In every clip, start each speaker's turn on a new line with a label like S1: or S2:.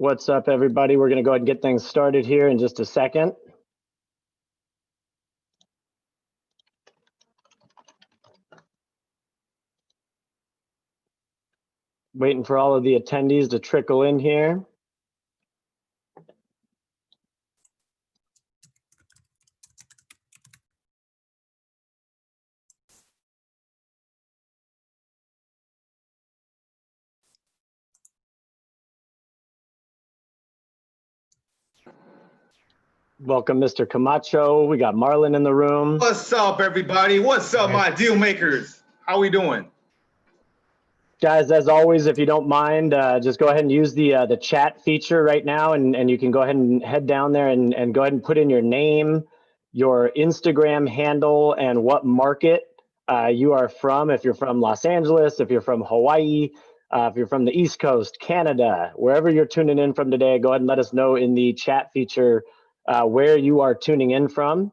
S1: What's up, everybody? We're going to go ahead and get things started here in just a second. Waiting for all of the attendees to trickle in here. Welcome, Mr. Camacho. We got Marlon in the room.
S2: What's up, everybody? What's up, my deal makers? How we doing?
S1: Guys, as always, if you don't mind, just go ahead and use the chat feature right now, and you can go ahead and head down there and go ahead and put in your name, your Instagram handle, and what market you are from. If you're from Los Angeles, if you're from Hawaii, if you're from the East Coast, Canada, wherever you're tuning in from today, go ahead and let us know in the chat feature where you are tuning in from.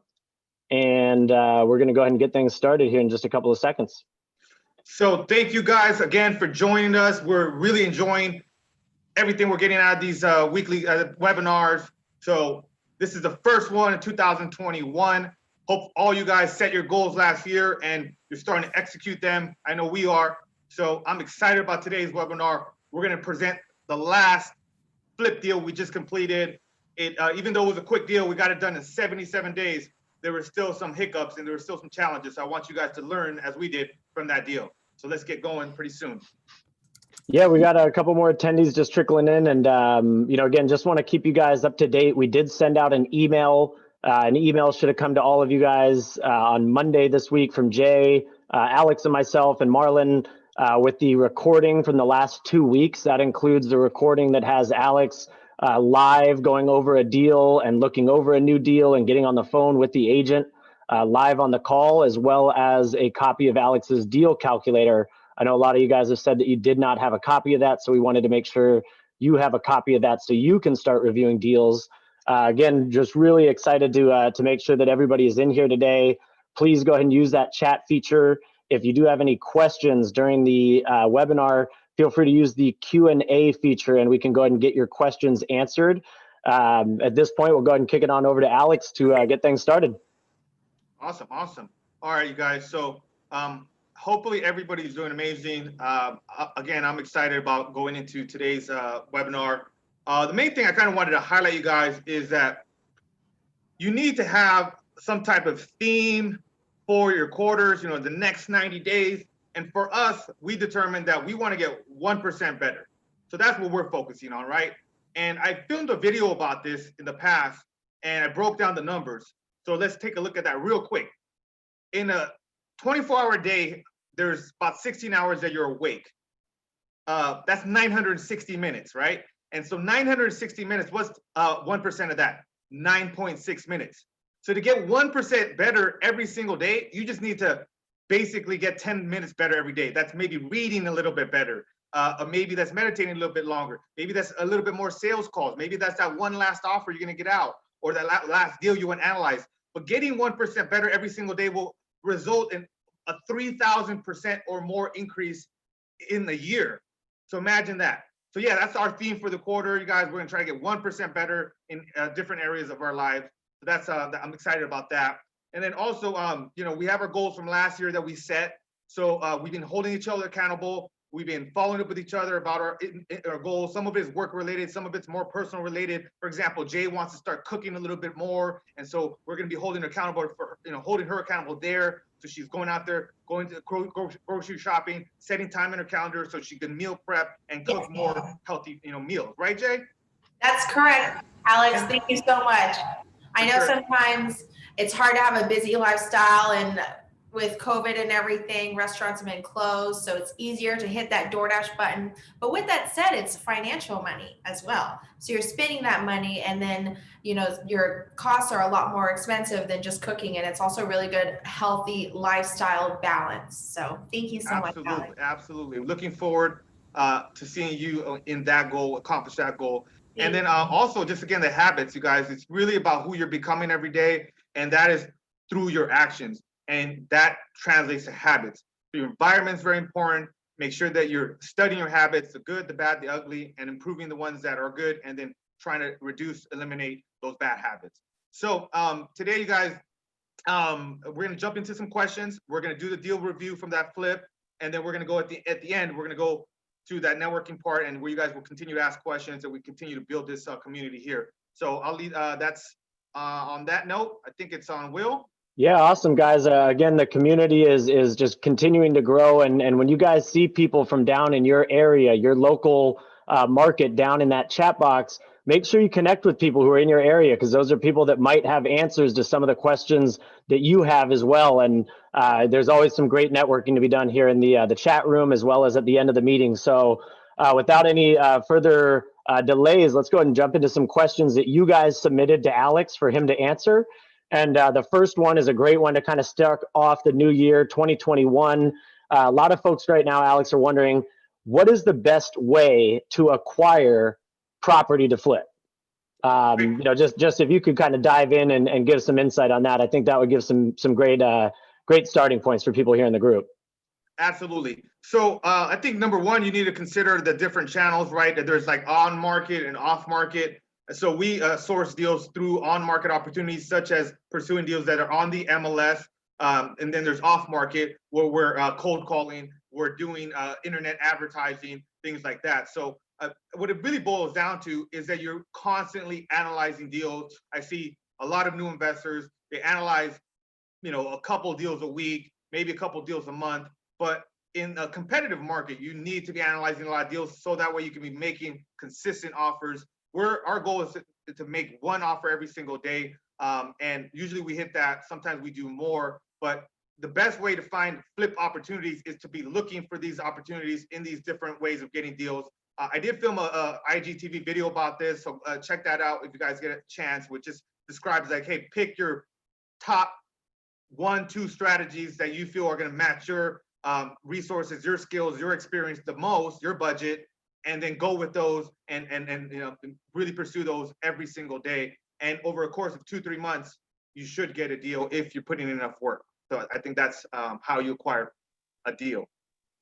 S1: And we're going to go ahead and get things started here in just a couple of seconds.
S2: So thank you guys again for joining us. We're really enjoying everything we're getting out of these weekly webinars. So this is the first one in 2021. Hope all you guys set your goals last year and you're starting to execute them. I know we are. So I'm excited about today's webinar. We're going to present the last flip deal we just completed. It even though it was a quick deal, we got it done in 77 days. There were still some hiccups and there were still some challenges. So I want you guys to learn as we did from that deal. So let's get going pretty soon.
S1: Yeah, we got a couple more attendees just trickling in. And, again, just want to keep you guys up to date. We did send out an email. An email should have come to all of you guys on Monday this week from Jay, Alex and myself and Marlon with the recording from the last 2 weeks. That includes the recording that has Alex live going over a deal and looking over a new deal and getting on the phone with the agent live on the call, as well as a copy of Alex's deal calculator. I know a lot of you guys have said that you did not have a copy of that, so we wanted to make sure you have a copy of that so you can start reviewing deals. Again, just really excited to make sure that everybody is in here today. Please go ahead and use that chat feature. If you do have any questions during the webinar, feel free to use the Q&A feature and we can go ahead and get your questions answered. At this point, we'll go ahead and kick it on over to Alex to get things started.
S2: Awesome. All right, you guys. So hopefully everybody's doing amazing. Again, I'm excited about going into today's webinar. The main thing I kind of wanted to highlight, you guys, is that you need to have some type of theme for your quarters, the next 90 days. And for us, we determined that we want to get 1% better. So that's what we're focusing on, right? And I filmed a video about this in the past and I broke down the numbers. So let's take a look at that real quick. In a 24-hour day, there's about 16 hours that you're awake. That's 960 minutes, right? And so 960 minutes, what's 1% of that? 9.6 minutes. So to get 1% better every single day, you just need to basically get 10 minutes better every day. That's maybe reading a little bit better. Or maybe that's meditating a little bit longer. Maybe that's a little bit more sales calls. Maybe that's that one last offer you're going to get out or that last deal you want to analyze. But getting 1% better every single day will result in a 3,000% or more increase in the year. So imagine that. So yeah, that's our theme for the quarter, you guys. We're going to try to get 1% better in different areas of our lives. So that's I'm excited about that. And then also, we have our goals from last year that we set. So we've been holding each other accountable. We've been following up with each other about our goals. Some of it is work related, some of it's more personal related. For example, Jay wants to start cooking a little bit more. And so we're going to be holding her accountable for, holding her accountable there. So she's going out there, going to grocery shopping, setting time in her calendar so she can meal prep and cook more healthy, meals. Right, Jay?
S3: That's correct, Alex. Thank you so much. I know sometimes it's hard to have a busy lifestyle, and with COVID and everything, restaurants have been closed, so it's easier to hit that DoorDash button. But with that said, it's financial money as well. So you're spending that money, and then your costs are a lot more expensive than just cooking, and it's also really good, healthy lifestyle balance. So thank you so much, Alex.
S2: Absolutely. Looking forward to seeing you in that goal, accomplish that goal. And then also, just again, the habits, you guys. It's really about who you're becoming every day, and that is through your actions. And that translates to habits. So your environment is very important. make sure that you're studying your habits, the good, the bad, the ugly, and improving the ones that are good, and then trying to eliminate those bad habits. So today, you guys, we're going to jump into some questions. We're going to do the deal review from that flip, and then we're going to go at the end, we're going to go to that networking part, and where you guys will continue to ask questions, and we continue to build this community here. So I'll leave, that's on that note, I think it's on Will.
S1: Yeah, awesome, guys. Again, the community is just continuing to grow, and when you guys see people from down in your area, your local market down in that chat box, make sure you connect with people who are in your area, because those are people that might have answers to some of the questions that you have as well. And there's always some great networking to be done here in the chat room, as well as at the end of the meeting. So without any further delays, let's go ahead and jump into some questions that you guys submitted to Alex for him to answer. And the first one is a great one to kind of start off the new year, 2021. A lot of folks right now, Alex, are wondering, what is the best way to acquire property to flip? You know, just if you could kind of dive in and give some insight on that, I think that would give some great great starting points for people here in the group.
S2: Absolutely. So I think number one, you need to consider the different channels, right? That there's like on market and off market. So we source deals through on-market opportunities, such as pursuing deals that are on the MLS. And then there's off-market, where we're cold calling, we're doing internet advertising, things like that. So what it really boils down to is that you're constantly analyzing deals. I see a lot of new investors, they analyze, you know, a couple deals a week, maybe a couple deals a month. But in a competitive market, you need to be analyzing a lot of deals, so that way you can be making consistent offers. Our goal is to make one offer every single day, and usually we hit that. Sometimes we do more, but the best way to find flip opportunities is to be looking for these opportunities in these different ways of getting deals. I did film a IGTV video about this, so check that out if you guys get a chance, which just describes like, hey, pick your top 1-2 strategies that you feel are going to match your resources, your skills, your experience the most, your budget, and then go with those and you know, really pursue those every single day. And over a course of 2-3 months, you should get a deal if you're putting in enough work. So I think that's how you acquire a deal.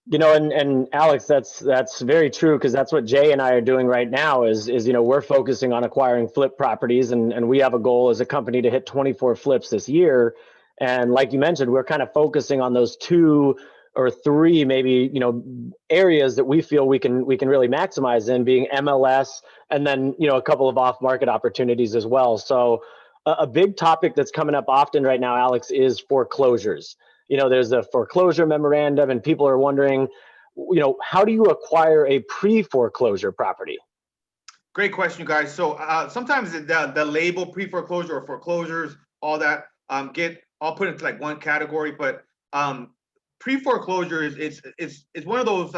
S1: You know, and Alex, that's very true, because that's what Jay and I are doing right now is you know, we're focusing on acquiring flip properties, and we have a goal as a company to hit 24 flips this year. And like you mentioned, we're kind of focusing on those 2 or 3 maybe, you know, areas that we feel we can really maximize in, being MLS, and then, you know, a couple of off-market opportunities as well. So a big topic that's coming up often right now, Alex, is foreclosures. You know, there's a foreclosure memorandum, and people are wondering, you know, how do you acquire a pre-foreclosure property?
S2: Great question, you guys. So sometimes the label pre-foreclosure or foreclosures, all that get all put into like one category, but pre-foreclosure is one of those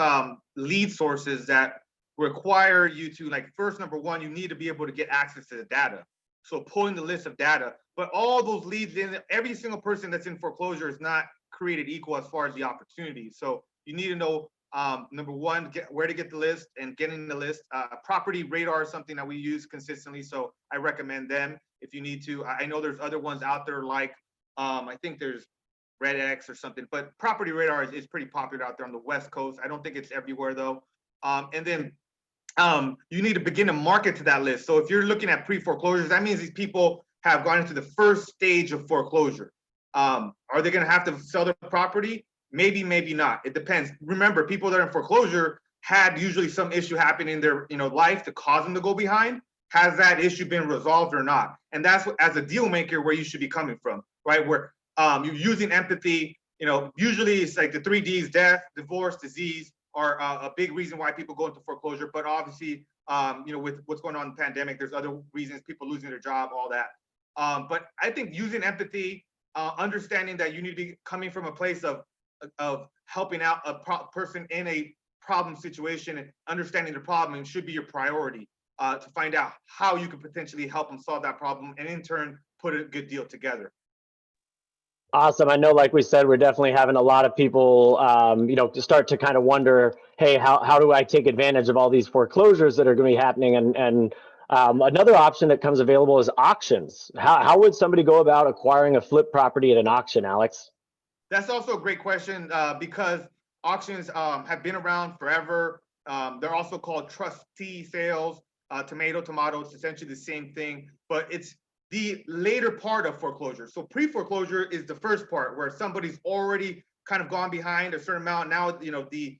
S2: lead sources that require you to, like, first, number one, you need to be able to get access to the data. So pulling the list of data, but all those leads in, every single person that's in foreclosure is not created equal as far as the opportunity. So you need to know, number one, where to get the list, and getting the list. Property Radar is something that we use consistently, so I recommend them if you need to. I know there's other ones out there, like I think there's RedX or something, but Property Radar is pretty popular out there on the West Coast. I don't think it's everywhere though. And then you need to begin to market to that list. So if you're looking at pre-foreclosures, that means these people have gone into the first stage of foreclosure. Are they going to have to sell their property? Maybe, maybe not. It depends. Remember, people that are in foreclosure had usually some issue happen in their life to cause them to go behind. Has that issue been resolved or not? And that's what, as a deal maker, where you should be coming from, right? Where you're using empathy. Usually it's like the 3 Ds: death, divorce, disease are a big reason why people go into foreclosure. But obviously, with what's going on in the pandemic, there's other reasons, people losing their job, all that. But I think using empathy, understanding that you need to be coming from a place of helping out a person in a problem situation, and understanding the problem, and should be your priority to find out how you could potentially help them solve that problem, and in turn put a good deal together.
S1: Awesome. I know, like we said, we're definitely having a lot of people, to start to kind of wonder, hey, how do I take advantage of all these foreclosures that are going to be happening? And another option that comes available is auctions. How would somebody go about acquiring a flip property at an auction, Alex?
S2: That's also a great question, because auctions have been around forever. They're also called trustee sales. Tomato, it's essentially the same thing, but it's the later part of foreclosure. So pre-foreclosure is the first part where somebody's already kind of gone behind a certain amount. Now, the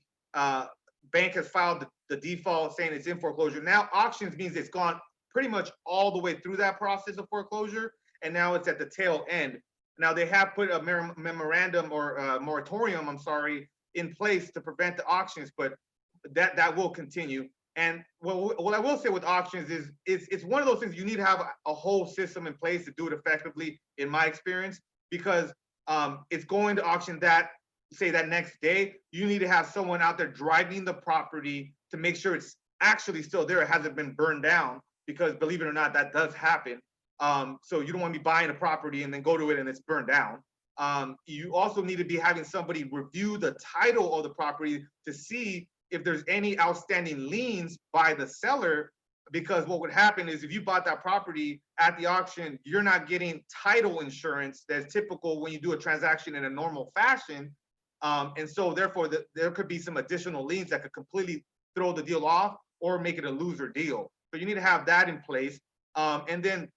S2: bank has filed the default saying it's in foreclosure. Now auctions means it's gone pretty much all the way through that process of foreclosure, and now it's at the tail end. Now they have put a memorandum or a moratorium, I'm sorry, in place to prevent the auctions, but that will continue. And what I will say with auctions is it's one of those things you need to have a whole system in place to do it effectively, in my experience, because it's going to auction that next day. You need to have someone out there driving the property to make sure it's actually still there. It hasn't been burned down, because believe it or not, that does happen. So you don't want to be buying a property and then go to it and it's burned down. You also need to be having somebody review the title of the property to see if there's any outstanding liens by the seller, because what would happen is if you bought that property at the auction, you're not getting title insurance that's typical when you do a transaction in a normal fashion. And so therefore there could be some additional liens that could completely throw the deal off or make it a loser deal. So you need to have that in place. And then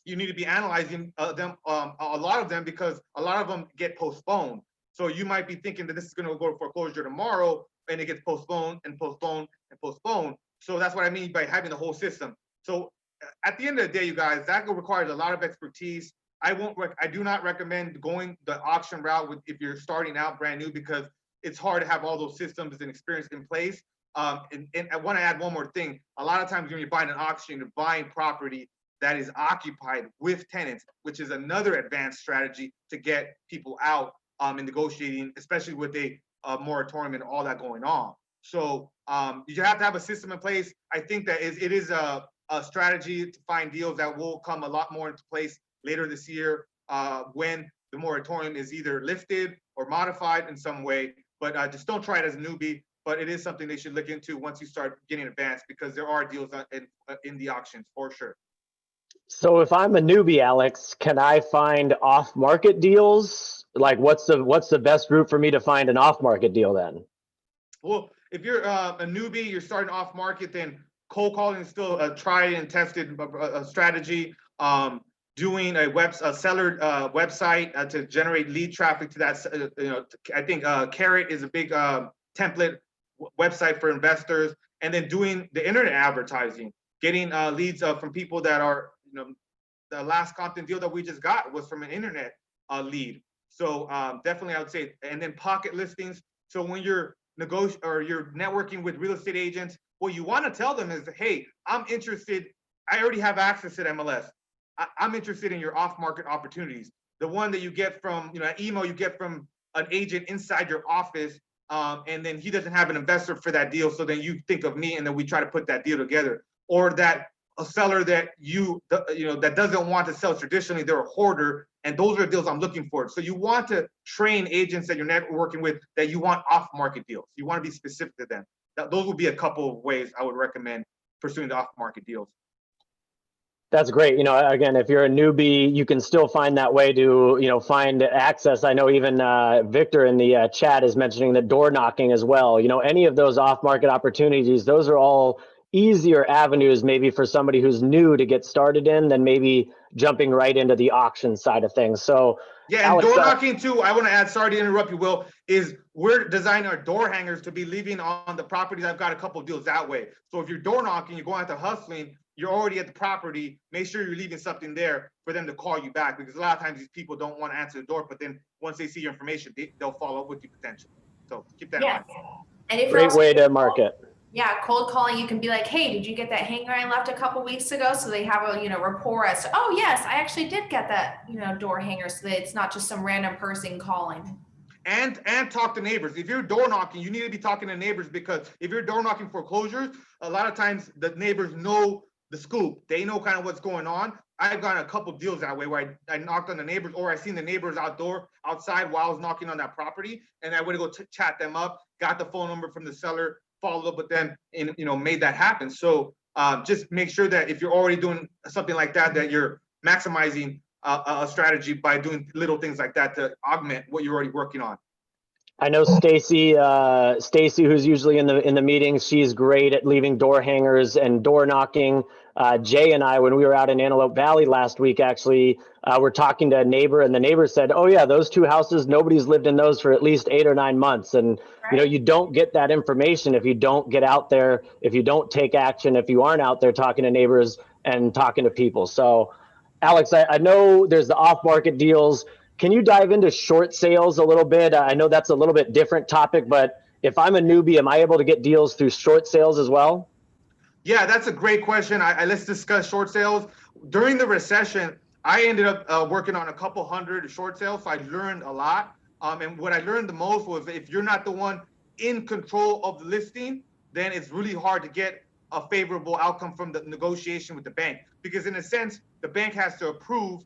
S2: you need to be analyzing them, a lot of them, because a lot of them get postponed. So you might be thinking that this is going to go to foreclosure tomorrow, and it gets postponed and postponed and postponed. So that's what I mean by having the whole system. So at the end of the day, you guys, that requires a lot of expertise. I do not recommend going the auction route if you're starting out brand new, because it's hard to have all those systems and experience in place. And I want to add one more thing. A lot of times when you're buying an auction, you're buying property that is occupied with tenants, which is another advanced strategy to get people out in negotiating, especially with a moratorium and all that going on. So you have to have a system in place. I think that it is a strategy to find deals that will come a lot more into place later this year when the moratorium is either lifted or modified in some way. But just don't try it as a newbie. But it is something they should look into once you start getting advanced, because there are deals in the auctions for sure.
S1: So if I'm a newbie, Alex, can I find off-market deals? Like what's the best route for me to find an off-market deal then?
S2: Well, if you're a newbie, you're starting off market, then cold calling is still a tried and tested strategy. Doing a seller website to generate lead traffic to that. I think Carrot is a big template website for investors, and then doing the internet advertising, getting leads from people that are, the last content deal that we just got was from an internet lead. So definitely I would say, and then pocket listings. So when you're you're networking with real estate agents, what you want to tell them is, hey, I'm interested. I already have access to the MLS. I'm interested in your off-market opportunities. The one that you get from, an email you get from an agent inside your office, and then he doesn't have an investor for that deal. So then you think of me, and then we try to put that deal together. Or that a seller that that doesn't want to sell traditionally, they're a hoarder, and those are the deals I'm looking for. So you want to train agents that you're networking with that you want off-market deals. You want to be specific to them. Those would be a couple of ways I would recommend pursuing the off-market deals.
S1: That's great. Again, if you're a newbie, you can still find that way to, find access. I know even Victor in the chat is mentioning the door knocking as well. Any of those off-market opportunities, those are all easier avenues maybe for somebody who's new to get started in than maybe jumping right into the auction side of things. So
S2: yeah, and Alex, door knocking too, I want to add, sorry to interrupt you, Will, is we're designing our door hangers to be leaving on the properties. I've got a couple of deals that way. So if you're door knocking, you're going out to hustling, you're already at the property, make sure you're leaving something there for them to call you back, because a lot of times these people don't want to answer the door, but then once they see your information, they'll follow up with you potentially. So keep that in mind.
S3: And if
S1: great way to market.
S3: Yeah, cold calling, you can be like, hey, did you get that hanger I left a couple weeks ago? So they have a, rapport as to, oh yes, I actually did get that, door hanger, so that it's not just some random person calling.
S2: And talk to neighbors. If you're door knocking, you need to be talking to neighbors, because if you're door knocking foreclosures, a lot of times the neighbors know the scoop. They know kind of what's going on. I've gotten a couple deals that way where I knocked on the neighbors, or I seen the neighbors outside while I was knocking on that property, and I would go chat them up, got the phone number from the seller, followed up with them, and made that happen. So just make sure that if you're already doing something like that, that you're maximizing a strategy by doing little things like that to augment what you're already working on.
S1: I know Stacy, who's usually in the meetings, she's great at leaving door hangers and door knocking. Jay and I, when we were out in Antelope Valley last week, actually, we're talking to a neighbor, and the neighbor said, "Oh yeah, those two houses, nobody's lived in those for at least 8 or 9 months." And you know,
S3: Right.
S1: you don't get that information if you don't get out there, if you don't take action, if you aren't out there talking to neighbors and talking to people. So, Alex, I know there's the off-market deals. Can you dive into short sales a little bit? I know that's a little bit different topic, but if I'm a newbie, am I able to get deals through short sales as well?
S2: Yeah, that's a great question. Let's discuss short sales. During the recession, I ended up working on a couple hundred short sales, so I learned a lot. And what I learned the most was if you're not the one in control of the listing, then it's really hard to get a favorable outcome from the negotiation with the bank. Because in a sense, the bank has to approve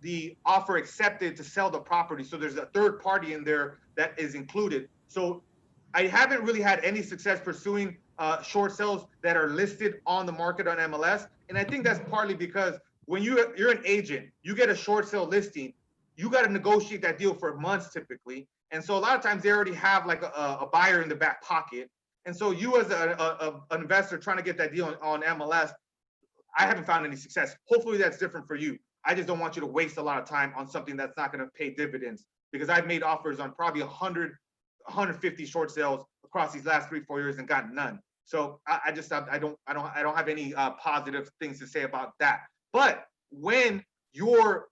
S2: the offer accepted to sell the property. So there's a third party in there that is included. So I haven't really had any success pursuing short sales that are listed on the market on MLS. And I think that's partly because when you're an agent, you get a short sale listing, you got to negotiate that deal for months typically. And so a lot of times they already have like a buyer in the back pocket. And so you as an investor trying to get that deal on MLS, I haven't found any success. Hopefully that's different for you. I just don't want you to waste a lot of time on something that's not going to pay dividends, because I've made offers on probably 100, 150 short sales across these last 3-4 years and gotten none. So I don't have any positive things to say about that. But when you're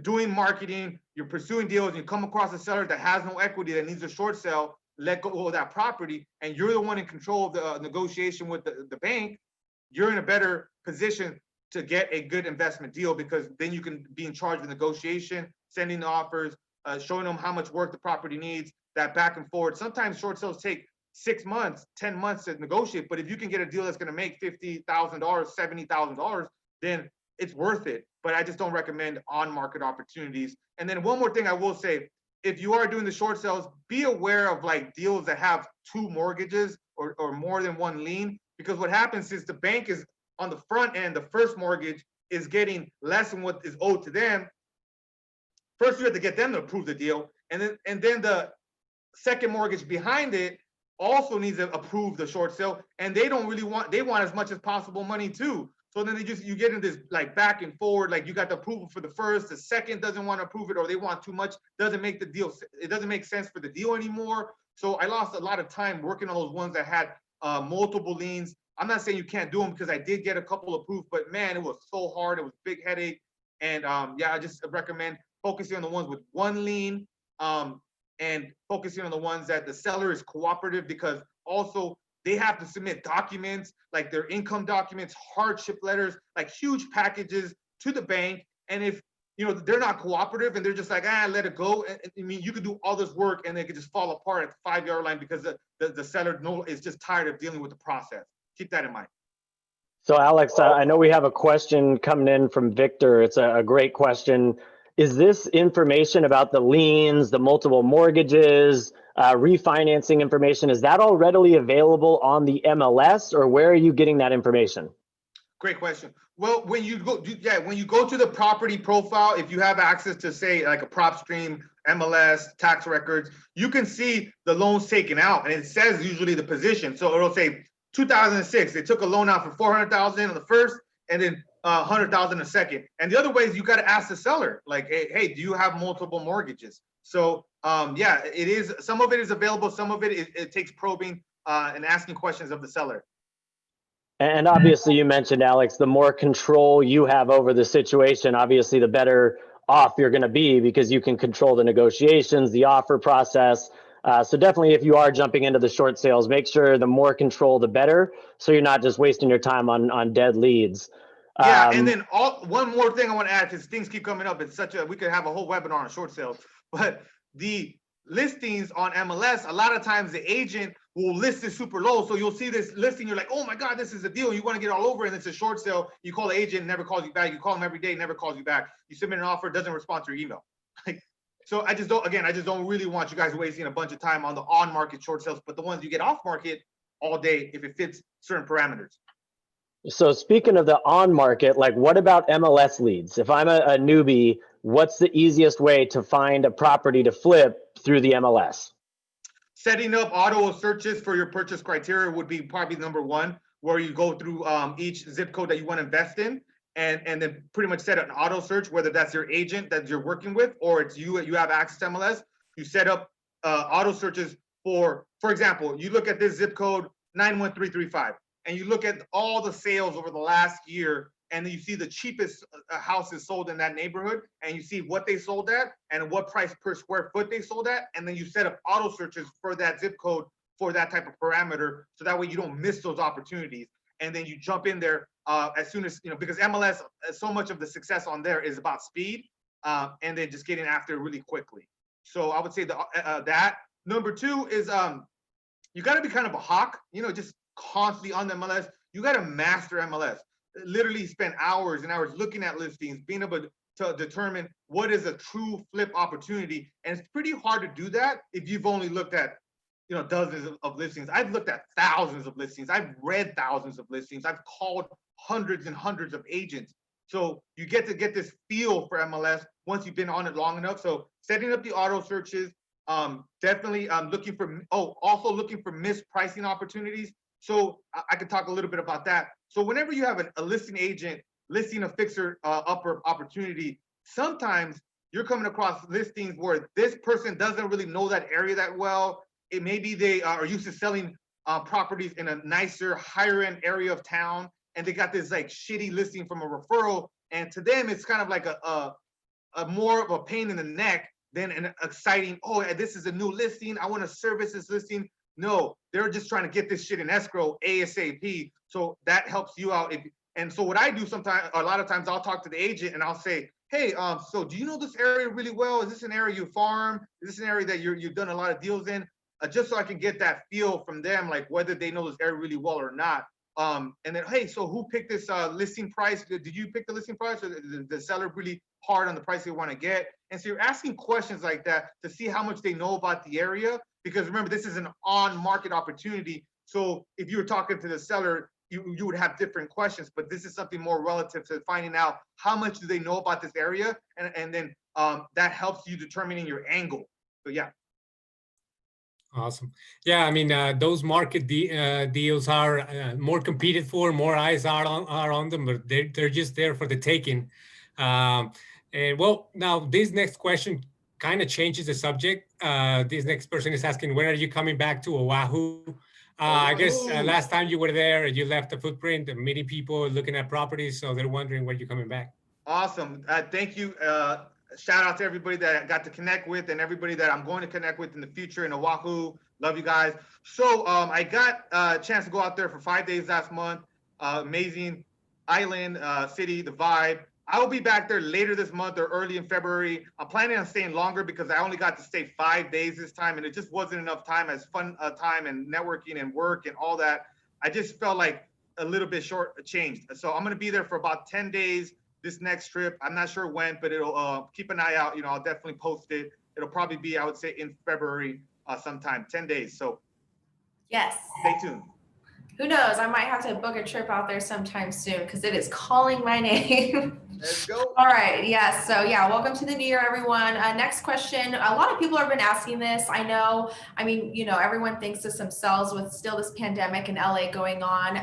S2: doing marketing, you're pursuing deals, and you come across a seller that has no equity that needs a short sale, let go of that property, and you're the one in control of the negotiation with the bank, you're in a better position to get a good investment deal, because then you can be in charge of the negotiation, sending the offers, showing them how much work the property needs, that back and forth. Sometimes short sales take 6 months, 10 months to negotiate, but if you can get a deal that's going to make $50,000, $70,000, then it's worth it. But I just don't recommend on-market opportunities. And then one more thing I will say, if you are doing the short sales, be aware of like deals that have 2 mortgages or more than 1 lien, because what happens is the bank is on the front end, the first mortgage is getting less than what is owed to them. First, you have to get them to approve the deal, and then the second mortgage behind it also needs to approve the short sale, and they want as much as possible money too. So then you get in this like back and forward, like you got the approval for the first, the second doesn't want to approve it, or they want too much, doesn't make the deal, it doesn't make sense for the deal anymore. So I lost a lot of time working on those ones that had multiple liens. I'm not saying you can't do them, because I did get a couple approved, but man, it was so hard. It was a big headache. And yeah, I just recommend focusing on the ones with 1 lien, and focusing on the ones that the seller is cooperative, because also they have to submit documents like their income documents, hardship letters, like huge packages to the bank. And if they're not cooperative and they're just like, let it go, I mean, you could do all this work and they could just fall apart at the 5-yard line, because the seller is just tired of dealing with the process. Keep that in mind.
S1: So Alex, I know we have a question coming in from Victor. It's a great question. Is this information about the liens, the multiple mortgages, refinancing information, is that all readily available on the MLS, or where are you getting that information?
S2: Great question. Well, when you go to the property profile, if you have access to say like a PropStream, MLS, tax records, you can see the loans taken out, and it says usually the position. So it'll say 2006, they took a loan out for 400,000 on the first, and then 100,000 a second. And the other way is you got to ask the seller, like, hey, do you have multiple mortgages? So yeah, it is. Some of it is available. Some of it takes probing and asking questions of the seller.
S1: And obviously, you mentioned, Alex, the more control you have over the situation, obviously, the better off you're going to be, because you can control the negotiations, the offer process. So definitely, if you are jumping into the short sales, make sure the more control, the better, so you're not just wasting your time on dead leads.
S2: Yeah, and then one more thing I want to add, because things keep coming up. It's we could have a whole webinar on short sales, but the listings on MLS, a lot of times the agent will list it super low. So you'll see this listing, you're like, oh my God, this is a deal. You want to get all over, and it's a short sale. You call the agent, never calls you back. You call him every day, never calls you back. You submit an offer, doesn't respond to your email. So I just don't really want you guys wasting a bunch of time on the on-market short sales, but the ones you get off market all day if it fits certain parameters.
S1: So speaking of the on market, like what about MLS leads? If I'm a newbie, what's the easiest way to find a property to flip through the MLS?
S2: Setting up auto searches for your purchase criteria would be probably number one, where you go through each zip code that you want to invest in, and then pretty much set up an auto search, whether that's your agent that you're working with or it's you have access to MLS. You set up auto searches for example, you look at this zip code 91335, and you look at all the sales over the last year, and then you see the cheapest houses sold in that neighborhood, and you see what they sold at and what price per square foot they sold at, and then you set up auto searches for that zip code for that type of parameter, so that way you don't miss those opportunities. And then you jump in there as soon as, because MLS, so much of the success on there is about speed, and then just getting after it really quickly. So I would say that. Number two is you got to be kind of a hawk, just constantly on the MLS. You got to master MLS. Literally spend hours and hours looking at listings, being able to determine what is a true flip opportunity. And it's pretty hard to do that if you've only looked at dozens of listings. I've looked at thousands of listings. I've read thousands of listings. I've called hundreds and hundreds of agents. So you get to get this feel for MLS once you've been on it long enough. So setting up the auto searches, definitely looking for, also looking for mispricing opportunities. So I could talk a little bit about that. So whenever you have a listing agent listing a fixer upper opportunity, sometimes you're coming across listings where this person doesn't really know that area that well. It maybe they are used to selling properties in a nicer, higher end area of town, and they got this like shitty listing from a referral. And to them, it's kind of like a more of a pain in the neck than an exciting, this is a new listing, I want to service this listing. No, they're just trying to get this shit in escrow ASAP. So that helps you out. And so what I do sometimes, a lot of times, I'll talk to the agent and I'll say, hey, so do you know this area really well? Is this an area you farm? Is this an area that you've done a lot of deals in? Just so I can get that feel from them, like whether they know this area really well or not. And then, hey, so who picked this listing price? Did you pick the listing price, or the seller really hard on the price they want to get? And so you're asking questions like that to see how much they know about the area. Because remember, this is an on-market opportunity. So if you were talking to the seller, you would have different questions, but this is something more relative to finding out how much do they know about this area, and then that helps you determining your angle. So yeah.
S4: Awesome. Yeah, I mean, those market deals are more competed for, more eyes are on them, but they're just there for the taking. And well, now this next question kind of changes the subject. This next person is asking, when are you coming back to Oahu? I guess last time you were there, you left a footprint of meeting people, looking at properties, so they're wondering when you're coming back.
S2: Awesome. Thank you. Shout out to everybody that I got to connect with and everybody that I'm going to connect with in the future in Oahu. Love you guys. So I got a chance to go out there for 5 days last month. Amazing island, city, the vibe. I will be back there later this month or early in February. I'm planning on staying longer because I only got to stay 5 days this time, and it just wasn't enough time as fun time and networking and work and all that. I just felt like a little bit short-changed. So I'm going to be there for about 10 days this next trip. I'm not sure when, but it'll keep an eye out. I'll definitely post it. It'll probably be, I would say, in February sometime, 10 days. So
S3: yes,
S2: stay tuned.
S3: Who knows? I might have to book a trip out there sometime soon because it is calling my name.
S2: Let's go.
S3: All right. Yeah. So yeah, welcome to the new year, everyone. Next question. A lot of people have been asking this. I know. I mean, everyone thinks this themselves with still this pandemic in LA going on.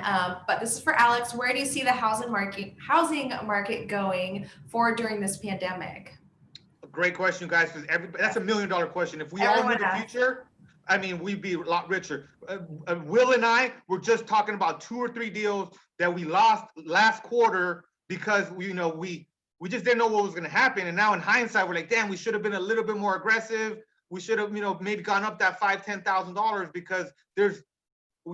S3: But this is for Alex. Where do you see the housing market going for during this pandemic?
S2: Great question, guys. Because that's $1 million question. If we all knew the future, I mean, we'd be a lot richer. Will and I were just talking about 2 or 3 deals that we lost last quarter because we just didn't know what was going to happen. And now in hindsight, we're like, damn, we should have been a little bit more aggressive. We should have, maybe gone up that $5,000, $10,000 because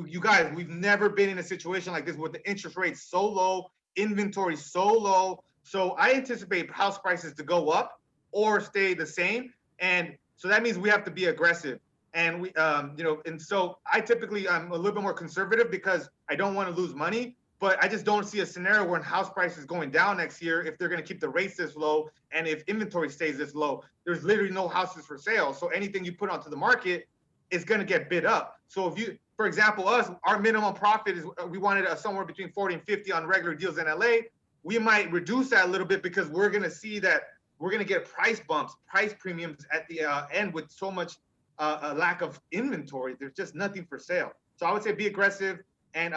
S2: you guys, we've never been in a situation like this with the interest rates so low, inventory so low. So I anticipate house prices to go up or stay the same. And so that means we have to be aggressive. And we, and so I typically, I'm a little bit more conservative because I don't want to lose money, but I just don't see a scenario where house prices going down next year if they're going to keep the rates this low. And if inventory stays this low, there's literally no houses for sale. So anything you put onto the market is going to get bid up. So if you, for example, our minimum profit is, we wanted somewhere between 40 and 50 on regular deals in LA. We might reduce that a little bit because we're going to see that we're going to get price bumps, price premiums at the end with so much a lack of inventory. There's just nothing for sale. So I would say be aggressive, and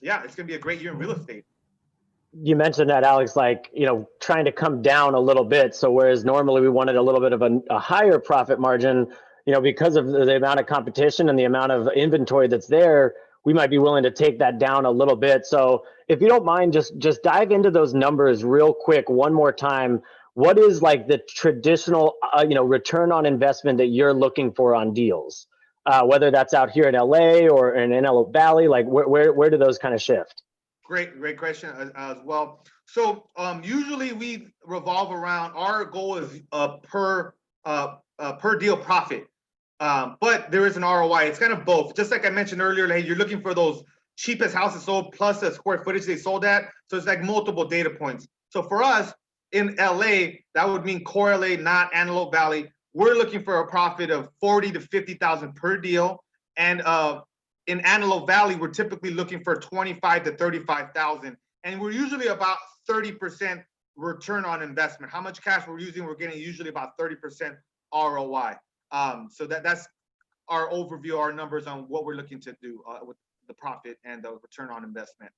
S2: yeah, it's going to be a great year in real estate.
S1: You mentioned that, Alex, like, trying to come down a little bit. So whereas normally we wanted a little bit of a higher profit margin, because of the amount of competition and the amount of inventory that's there, we might be willing to take that down a little bit. So if you don't mind, just dive into those numbers real quick one more time. What is like the traditional, return on investment that you're looking for on deals? Whether that's out here in LA or in Antelope Valley, like where do those kind of shift?
S2: Great question as well. So usually we revolve around, our goal is per deal profit, but there is an ROI. It's kind of both. Just like I mentioned earlier, hey, you're looking for those cheapest houses sold plus the square footage they sold at. So it's like multiple data points. So for us in LA, that would mean core LA, not Antelope Valley. We're looking for a profit of 40 to 50,000 per deal, and in Antelope Valley, we're typically looking for 25 to 35,000, and we're usually about 30% return on investment. How much cash we're using, we're getting usually about 30% ROI. So that's our overview, our numbers on what we're looking to do with the profit and the return on investment.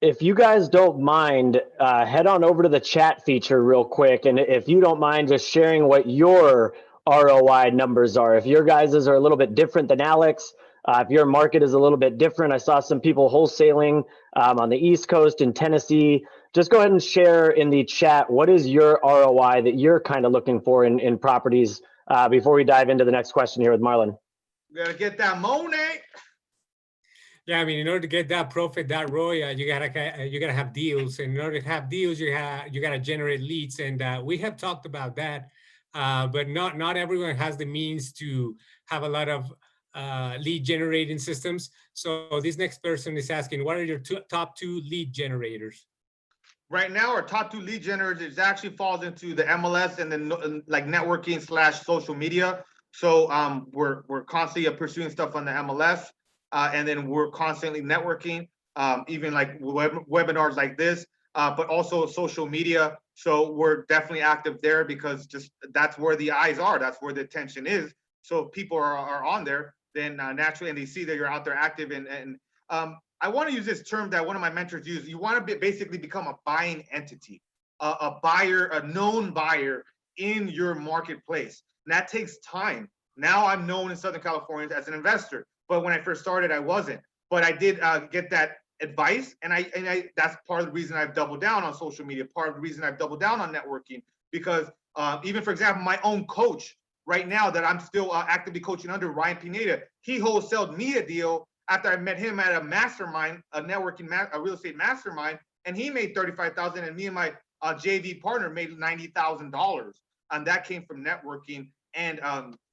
S2: If
S1: you guys don't mind, head on over to the chat feature real quick, and if you don't mind just sharing what your ROI numbers are. If your guys's are a little bit different than Alex, if your market is a little bit different, I saw some people wholesaling on the East Coast in Tennessee. Just go ahead and share in the chat, what is your ROI that you're kind of looking for in properties before we dive into the next question here with Marlon.
S2: You gotta get that money.
S4: Yeah, I mean, in order to get that profit, that ROI, you gotta have deals. And in order to have deals, you gotta generate leads. And we have talked about that, but not everyone has the means to have a lot of lead generating systems. So this next person is asking, what are your top two lead generators?
S2: Right now, our top two lead generators actually falls into the MLS and then like networking / social media. So we're constantly pursuing stuff on the MLS, and then we're constantly networking, even like webinars like this, but also social media. So we're definitely active there because just that's where the eyes are. That's where the attention is. So if people are on there, then naturally, and they see that you're out there active. And I want to use this term that one of my mentors used. You want to basically become a buying entity, a buyer, a known buyer in your marketplace. And that takes time. Now I'm known in Southern California as an investor, but when I first started, I wasn't. But I did get that advice, and I that's part of the reason I've doubled down on social media. Part of the reason I've doubled down on networking, because even for example, my own coach right now that I'm still actively coaching under, Ryan Pineda, he wholesaled me a deal after I met him at a mastermind, a networking, a real estate mastermind, and he made $35,000, and me and my JV partner made $90,000, and that came from networking, and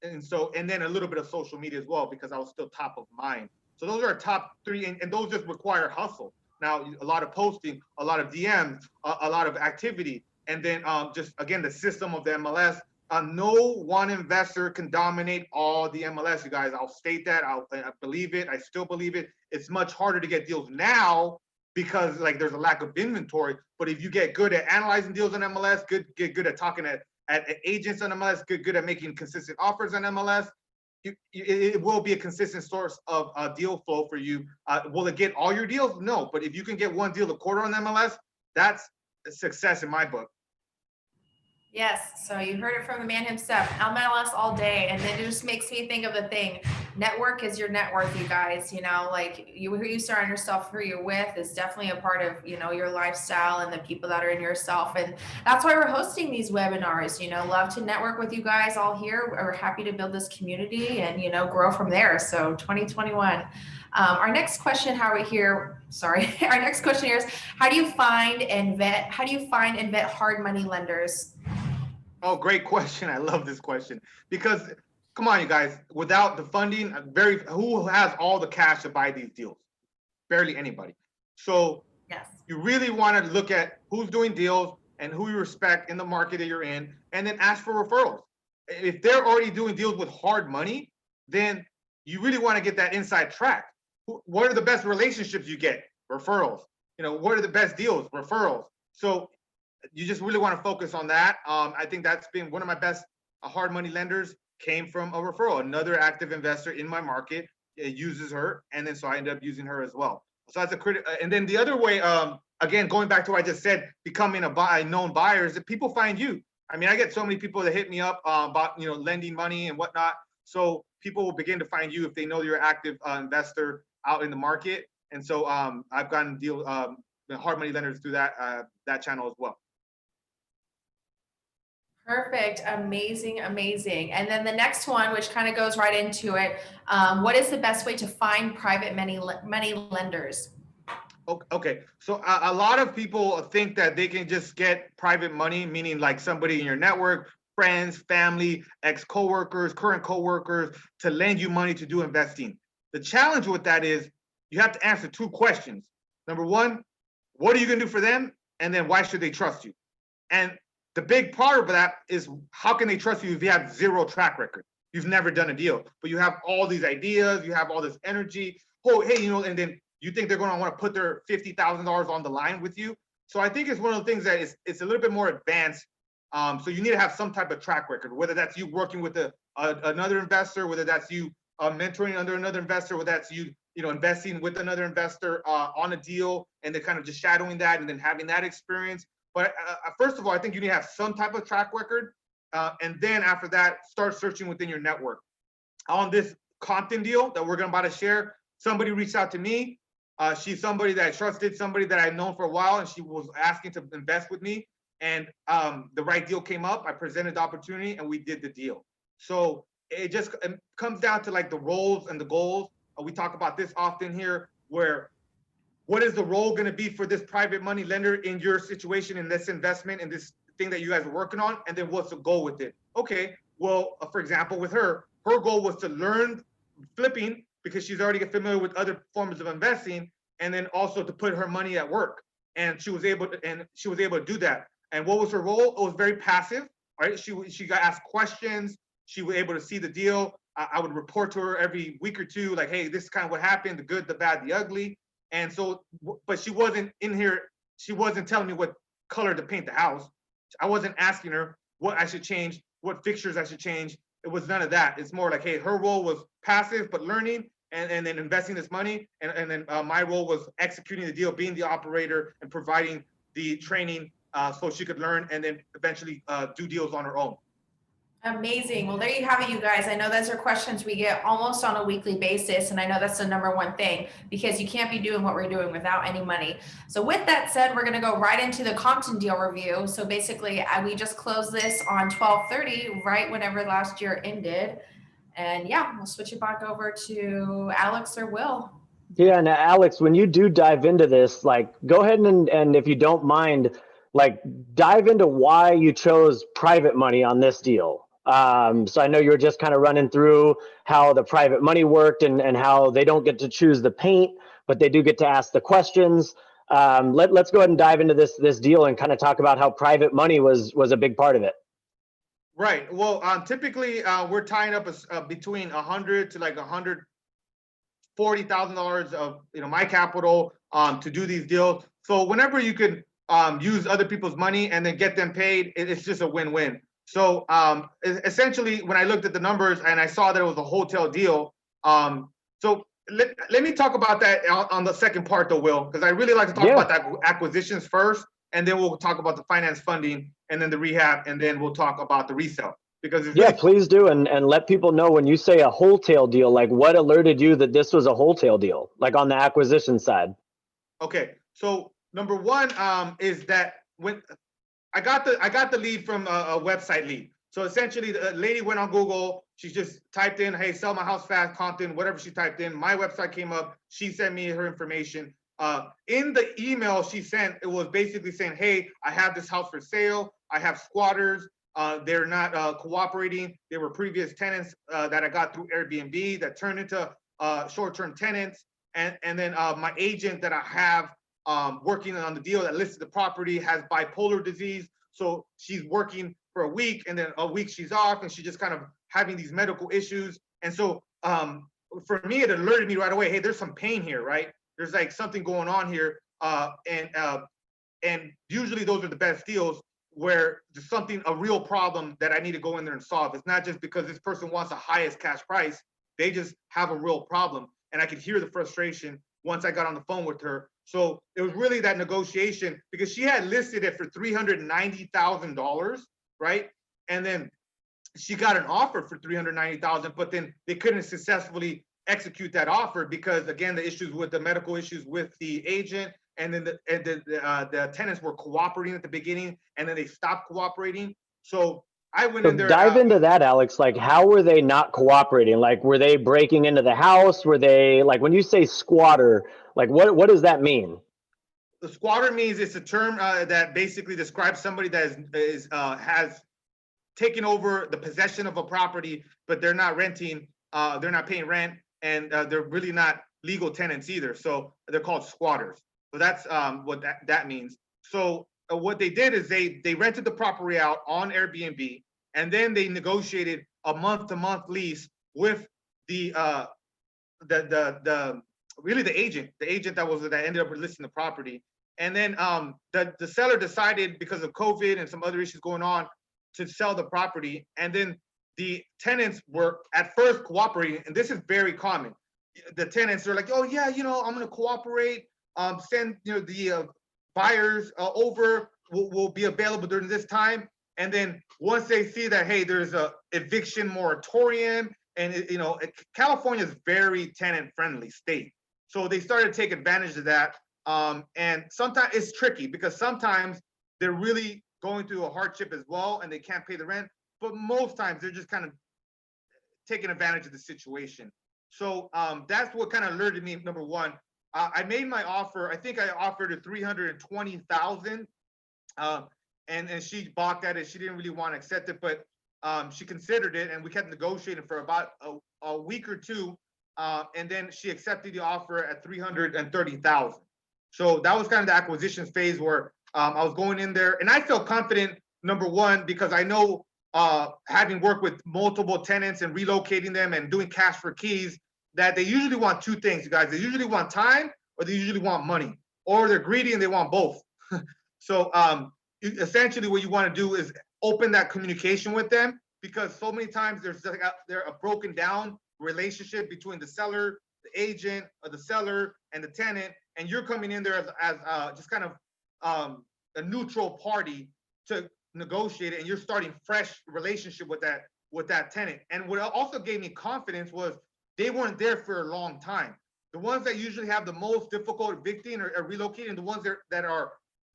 S2: then a little bit of social media as well, because I was still top of mind. So those are our top three, and those just require hustle. Now, a lot of posting, a lot of DMs, a lot of activity, and then just again the system of the MLS. No one investor can dominate all the MLS, you guys. I'll state that. I believe it. I still believe it. It's much harder to get deals now because like there's a lack of inventory. But if you get good at analyzing deals on MLS, get good at talking at agents on MLS, good at making consistent offers on MLS, it will be a consistent source of deal flow for you. Will it get all your deals? No. But if you can get one deal a quarter on MLS, that's a success in my book.
S3: Yes, so you heard it from the man himself, MLS all day, and then it just makes me think of the thing, network is your net worth, you guys, like who you surround yourself, who you're with is definitely a part of, your lifestyle and the people that are in yourself, and that's why we're hosting these webinars, love to network with you guys all here. We're happy to build this community and, grow from there. So 2021. Our next question, our next question here is, how do you find and vet hard money lenders?
S2: Oh, great question. I love this question because come on, you guys, without the funding, who has all the cash to buy these deals? Barely anybody. So yes, you really want to look at who's doing deals and who you respect in the market that you're in, and then ask for referrals. If they're already doing deals with hard money, then you really want to get that inside track. What are the best relationships you get? Referrals. What are the best deals? Referrals. So you just really want to focus on that. I think that's been one of my best hard money lenders, came from a referral. Another active investor in my market uses her, and then so I ended up using her as well. So that's a critical. And then the other way, again, going back to what I just said, becoming a known buyer, is that people find you. I mean, I get so many people that hit me up about lending money and whatnot. So people will begin to find you if they know you're an active investor out in the market. And so I've gotten hard money lenders through that channel as well.
S3: Perfect. Amazing. Amazing. And then the next one, which kind of goes right into it. What is the best way to find private money lenders?
S2: Okay, so a lot of people think that they can just get private money, meaning like somebody in your network, friends, family, ex-coworkers, current coworkers, to lend you money to do investing. The challenge with that is you have to answer two questions. Number one, what are you gonna do for them? And then why should they trust you? And the big part of that is, how can they trust you if you have zero track record? You've never done a deal, but you have all these ideas, you have all this energy. Oh, hey, and then you think they're going to want to put their $50,000 on the line with you. So I think it's one of the things that it's a little bit more advanced. So you need to have some type of track record, whether that's you working with another investor, whether that's you mentoring under another investor, whether that's you investing with another investor on a deal, and then kind of just shadowing that and then having that experience. But first of all, I think you need to have some type of track record. And then after that, start searching within your network. On this Compton deal that we're about to share, somebody reached out to me. She's somebody that I trusted, somebody that I've known for a while, and she was asking to invest with me. And the right deal came up. I presented the opportunity, and we did the deal. So it comes down to like the roles and the goals. We talk about this often here, where what is the role going to be for this private money lender in your situation, in this investment, in this thing that you guys are working on? And then what's the goal with it? Okay, well, for example, with her goal was to learn flipping, because she's already familiar with other forms of investing, and then also to put her money at work. And she was able to do that. And what was her role? It was very passive, right? She got asked questions. She was able to see the deal. I would report to her every week or two, like, hey, this is kind of what happened, the good, the bad, the ugly. And so, but she wasn't in here. She wasn't telling me what color to paint the house. I wasn't asking her what I should change, what fixtures I should change. It was none of that. It's more like, hey, her role was passive, but learning and then investing this money. And then my role was executing the deal, being the operator and providing the training so she could learn and then eventually do deals on her own.
S3: Amazing. Well, there you have it, you guys. I know those are questions we get almost on a weekly basis. And I know that's the number one thing, because you can't be doing what we're doing without any money. So with that said, we're going to go right into the Compton deal review. So basically, we just closed this on 12/30, right whenever last year ended. And yeah, we'll switch it back over to Alex or Will.
S1: Yeah, and Alex, when you do dive into this, like, go ahead and if you don't mind, like, dive into why you chose private money on this deal. So I know you were just kind of running through how the private money worked and how they don't get to choose the paint, but they do get to ask the questions. Let's go ahead and dive into this deal and kind of talk about how private money was a big part of it.
S2: Right. Well, typically we're tying up between $100,000 to like $140,000 of my capital to do these deals. So whenever you could use other people's money and then get them paid, it's just a win-win. So essentially, when I looked at the numbers and I saw that it was a hotel deal, so let me talk about that on the second part though, Will, because I really like to talk about the acquisitions first, and then we'll talk about the finance funding, and then the rehab, and then we'll talk about the resale. Because it's really
S1: please do, and let people know when you say a wholesale deal, like what alerted you that this was a wholesale deal, like on the acquisition side.
S2: Okay, so number one is that when I got the lead from a website lead. So essentially, the lady went on Google. She just typed in, "Hey, sell my house fast," Compton, whatever she typed in. My website came up. She sent me her information. In the email she sent, it was basically saying, "Hey, I have this house for sale. I have squatters. They're not cooperating. They were previous tenants that I got through Airbnb that turned into short-term tenants. And then my agent that I have working on the deal that listed the property has bipolar disease. So she's working for a week and then a week she's off, and she's just kind of having these medical issues. And so for me, it alerted me right away, hey, there's some pain here, right? There's like something going on here. And usually those are the best deals where there's a real problem that I need to go in there and solve. It's not just because this person wants the highest cash price. They just have a real problem. And I could hear the frustration once I got on the phone with her. So it was really that negotiation, because she had listed it for $390,000, right? And then she got an offer for $390,000, but then they couldn't successfully execute that offer because, again, the issues with the medical issues with the agent, and then the tenants were cooperating at the beginning, and then they stopped cooperating. So I went in there.
S1: Dive into that, Alex. Like, how were they not cooperating? Like, were they breaking into the house? Were they, like, when you say squatter, like, what does that mean?
S2: The squatter means it's a term that basically describes somebody that has taken over the possession of a property, but they're not renting, they're not paying rent, and they're really not legal tenants either. So they're called squatters. So that's what that means. So what they did is they rented the property out on Airbnb, and then they negotiated a month-to-month lease with the agent that ended up listing the property. And then the seller decided, because of COVID and some other issues going on, to sell the property. And then the tenants were at first cooperating, and this is very common. The tenants are like, oh yeah, I'm going to cooperate. Send the buyers over. Will be available during this time. And then once they see that, hey, there's a eviction moratorium, and California is very tenant friendly state, so they started to take advantage of that. And sometimes it's tricky because sometimes they're really going through a hardship as well, and they can't pay the rent. But most times they're just kind of taking advantage of the situation. So that's what kind of alerted me. Number one, I made my offer. I think I offered her $320,000, and she balked at it. She didn't really want to accept it, but she considered it, and we kept negotiating for about a week or two, and then she accepted the offer at $330,000. So that was kind of the acquisition phase where I was going in there, and I felt confident. Number one, because I know, having worked with multiple tenants and relocating them and doing cash for keys, that they usually want two things, you guys. They usually want time, or they usually want money, or they're greedy and they want both. So essentially what you want to do is open that communication with them, because so many times there's a broken down relationship between the seller, the agent, or the seller and the tenant, and you're coming in there as just kind of a neutral party to negotiate it, and you're starting fresh relationship with that tenant. And what also gave me confidence was they weren't there for a long time. The ones that usually have the most difficult evicting or relocating, the ones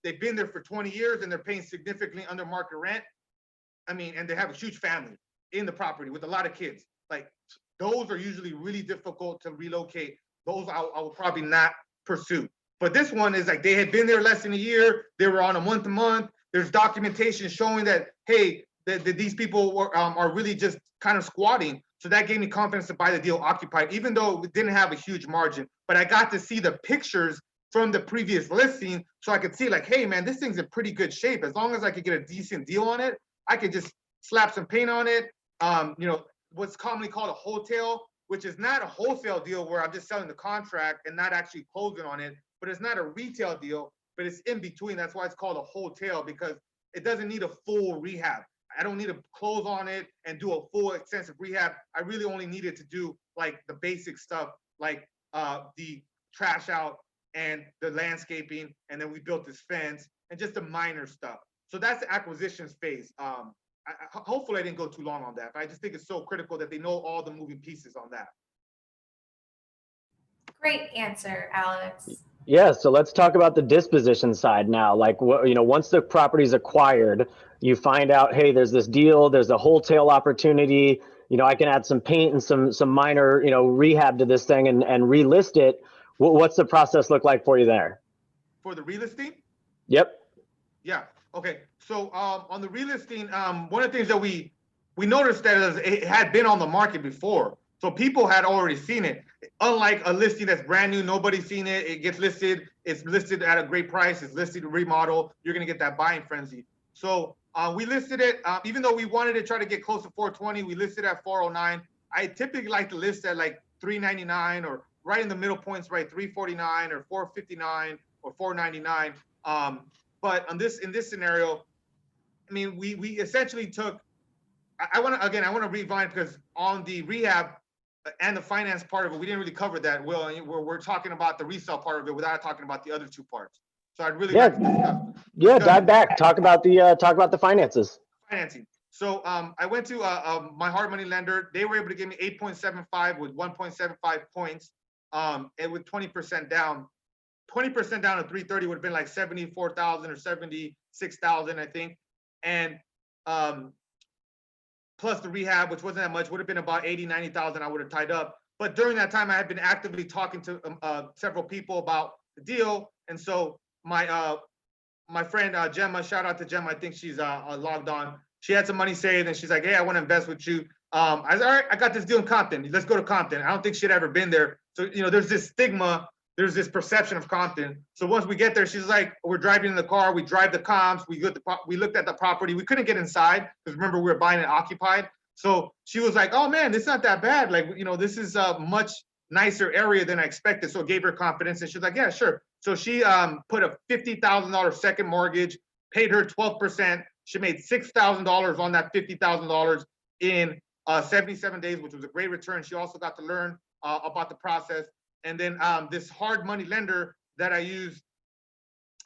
S2: they've been there for 20 years and they're paying significantly under market rent. I mean, and they have a huge family in the property with a lot of kids. Like, those are usually really difficult to relocate. Those I will probably not pursue. But this one is like, they had been there less than a year. They were on a month-to-month. There's documentation showing that, hey, that these people are really just kind of squatting. So that gave me confidence to buy the deal occupied, even though it didn't have a huge margin. But I got to see the pictures from the previous listing, so I could see, like, hey man, this thing's in pretty good shape. As long as I could get a decent deal on it, I could just slap some paint on it. What's commonly called a wholesale, which is not a wholesale deal where I'm just selling the contract and not actually closing on it, but it's not a retail deal, but it's in between. That's why it's called a wholesale, because it doesn't need a full rehab. I don't need to close on it and do a full extensive rehab. I really only needed to do like the basic stuff, like the trash out and the landscaping, and then we built this fence and just the minor stuff. So that's the acquisitions phase. Hopefully I didn't go too long on that, but I just think it's so critical that they know all the moving pieces on that.
S3: Great answer, Alex.
S1: Yeah, so let's talk about the disposition side now. Like, once the property's acquired, you find out, hey, there's this deal, there's a wholesale opportunity. I can add some paint and some minor, rehab to this thing and relist it. What's the process look like for you there?
S2: For the relisting?
S1: Yep.
S2: Yeah. Okay. So on the relisting, one of the things that we noticed that it had been on the market before. So people had already seen it. Unlike a listing that's brand new, nobody's seen it. It gets listed. It's listed at a great price. It's listed to remodel. You're going to get that buying frenzy. So we listed it, even though we wanted to try to get close to 420, we listed at 409. I typically like to list at like 399 or right in the middle points, right? 349 or 459 or 499. But in this scenario, I mean, we essentially took. I want to rewind because on the rehab and the finance part of it, we didn't really cover that. Will, we're talking about the resale part of it without talking about the other two parts. So I'd really like to
S1: discuss dive back. Talk about the finances.
S2: Financing. So I went to my hard money lender. They were able to give me 8.75 with 1.75 points, and with 20% down. 20% down to 330 would have been like 74,000 or 76,000, I think, and plus the rehab, which wasn't that much, would have been about 80, 90,000 I would have tied up. But during that time, I had been actively talking to several people about the deal. And so my friend Gemma, shout out to Gemma, I think she's logged on. She had some money saved and she's like, hey, I want to invest with you. I said, all right, I got this deal in Compton. Let's go to Compton. I don't think she'd ever been there. So, there's this stigma, there's this perception of Compton. So once we get there, she's like, we're driving in the car, we drive the comps, we looked at the property. We couldn't get inside because remember, we were buying it occupied. So she was like, oh man, it's not that bad. Like, this is a much nicer area than I expected. So it gave her confidence and she's like, yeah, sure. So she put a $50,000 second mortgage, paid her 12%. She made $6,000 on that $50,000 in 77 days, which was a great return. She also got to learn about the process. And then this hard money lender that I used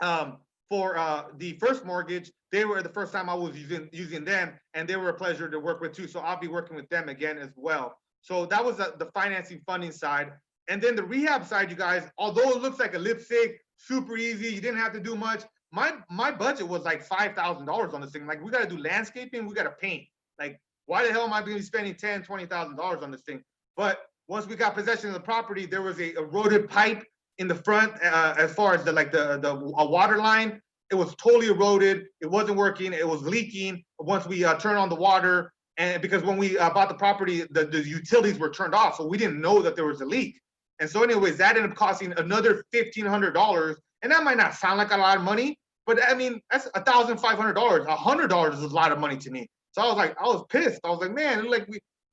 S2: for the first mortgage, they were the first time I was using them, and they were a pleasure to work with too. So I'll be working with them again as well. So that was the financing funding side. And then the rehab side, you guys, although it looks like a lipstick, super easy, you didn't have to do much. My budget was like $5,000 on this thing. Like, we got to do landscaping, we got to paint. Like, why the hell am I going to be spending $10,000, $20,000 on this thing? But once we got possession of the property, there was a eroded pipe in the front as far as the water line. It was totally eroded. It wasn't working. It was leaking once we turned on the water. And because when we bought the property, the utilities were turned off. So we didn't know that there was a leak. And so anyways, that ended up costing another $1,500. And that might not sound like a lot of money, but I mean, that's $1,500. $100 is a lot of money to me. So I was pissed. I was like, man, like,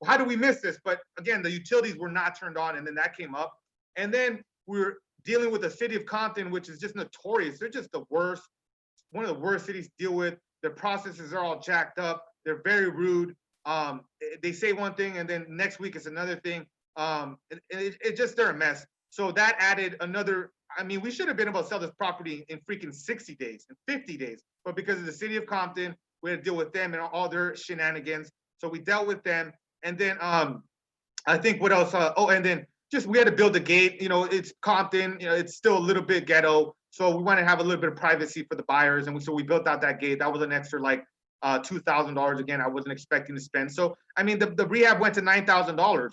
S2: how do we miss this? But again, the utilities were not turned on, and then that came up. And then we were dealing with the city of Compton, which is just notorious. They're just the worst, one of the worst cities to deal with. Their processes are all jacked up. They're very rude. They say one thing, and then next week it's another thing. It just, they're a mess. So that added another, I mean, we should have been able to sell this property in freaking 60 days, in 50 days. But because of the city of Compton, we had to deal with them and all their shenanigans. So we dealt with them. And then I think what else? And then just we had to build a gate. It's Compton. It's still a little bit ghetto. So we wanted to have a little bit of privacy for the buyers. And so we built out that gate. That was an extra like $2,000. Again, I wasn't expecting to spend. So, I mean, the rehab went to $9,000.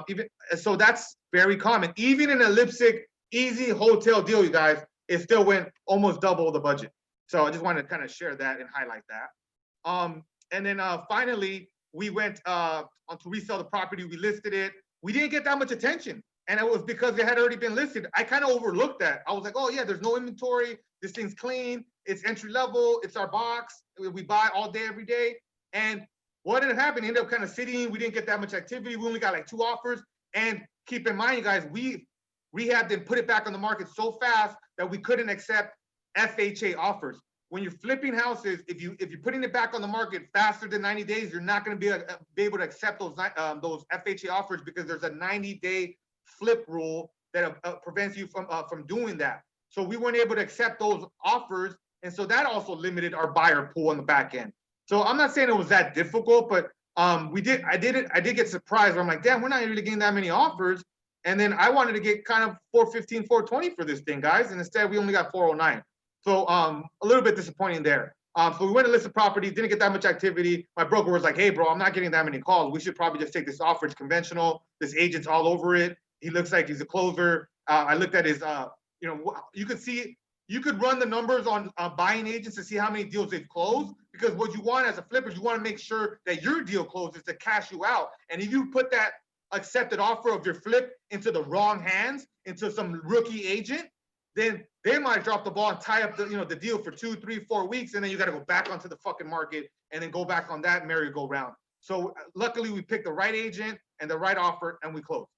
S2: Even so, that's very common. Even in a lipstick, easy hotel deal, you guys, it still went almost double the budget. So I just wanted to kind of share that and highlight that. And then finally, we went on to resell the property. We listed it. We didn't get that much attention. And it was because it had already been listed. I kind of overlooked that. I was like, oh yeah, there's no inventory. This thing's clean. It's entry level. It's our box. We buy all day, every day. And what ended up happening, ended up kind of sitting. We didn't get that much activity. We only got like 2 offers. And keep in mind, you guys, we rehabbed and put it back on the market so fast that we couldn't accept FHA offers. When you're flipping houses, if you're putting it back on the market faster than 90 days, you're not going to be able to accept those FHA offers because there's a 90-day flip rule that prevents you from doing that. So we weren't able to accept those offers, and so that also limited our buyer pool on the back end. So I'm not saying it was that difficult, but I did get surprised. I'm like, damn, we're not really getting that many offers. And then I wanted to get kind of 415, 420 for this thing, guys, and instead we only got 409. So a little bit disappointing there. So we went to list the property, didn't get that much activity. My broker was like, hey, bro, I'm not getting that many calls. We should probably just take this offer. It's conventional. This agent's all over it. He looks like he's a closer. I looked at his, you could run the numbers on buying agents to see how many deals they've closed, because what you want as a flipper is you want to make sure that your deal closes to cash you out. And if you put that accepted offer of your flip into the wrong hands, into some rookie agent, then they might drop the ball and tie up the deal for 2, 3, 4 weeks, and then you got to go back onto the fucking market and then go back on that merry-go-round. So luckily we picked the right agent and the right offer, and we closed.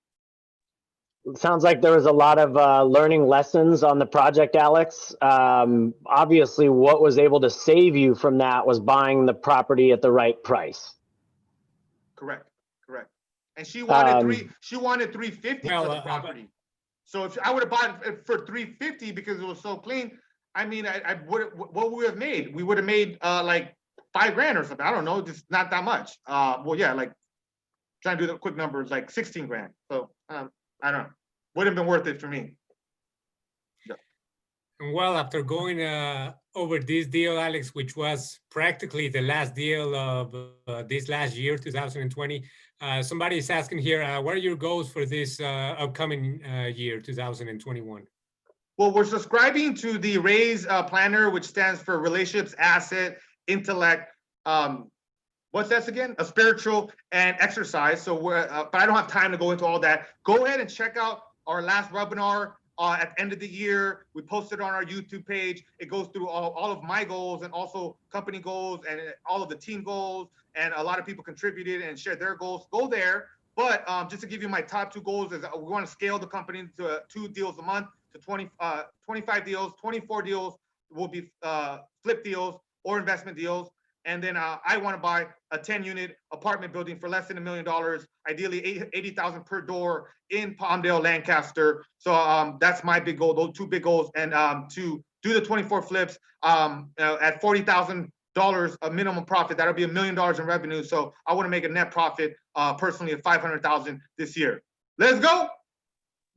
S1: Sounds like there was a lot of learning lessons on the project, Alex. Obviously, what was able to save you from that was buying the property at the right price.
S2: Correct. And she wanted
S1: Um,
S2: she wanted 350
S4: Well,
S2: for the property. So if I would have bought it for 350 because it was so clean, I mean, I would, what would we have made? We would have made like $5,000 or something. I don't know, just not that much. Well, yeah, like trying to do the quick numbers, like 16 grand. So I don't know, wouldn't have been worth it for me.
S4: Well, after going over this deal, Alex, which was practically the last deal of this last year, 2020, somebody is asking here, what are your goals for this upcoming year, 2021?
S2: Well, we're subscribing to the RAISE planner, which stands for Relationships, Asset, Intellect. What's that again? A spiritual and exercise. So but I don't have time to go into all that. Go ahead and check out our last webinar at the end of the year. We posted on our YouTube page. It goes through all of my goals and also company goals and all of the team goals. And a lot of people contributed and shared their goals. Go there. But just to give you my top 2 goals is we want to scale the company to 2 deals a month to 25 deals, 24 deals will be flip deals or investment deals. And then I want to buy a 10-unit apartment building for less than $1 million, ideally 80,000 per door in Palmdale, Lancaster. So that's my big goal, those 2 big goals. And to do the 24 flips at $40,000 a minimum profit, that'll be $1 million in revenue. So I want to make a net profit personally of $500,000 this year. Let's go.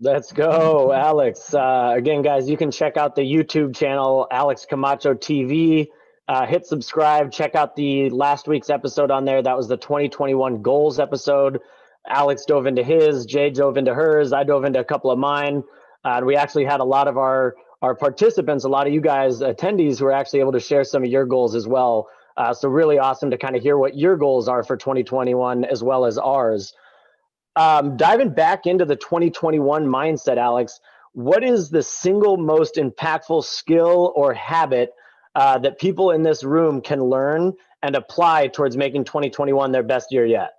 S1: Let's go, Alex. Again, guys, you can check out the YouTube channel, Alex Camacho TV. Hit subscribe, check out the last week's episode on there. That was the 2021 goals episode. Alex dove into his, Jay dove into hers, I dove into a couple of mine. And we actually had a lot of our participants, a lot of you guys, attendees, who were actually able to share some of your goals as well. So really awesome to kind of hear what your goals are for 2021 as well as ours. Diving back into the 2021 mindset, Alex, what is the single most impactful skill or habit that people in this room can learn and apply towards making 2021 their best year yet?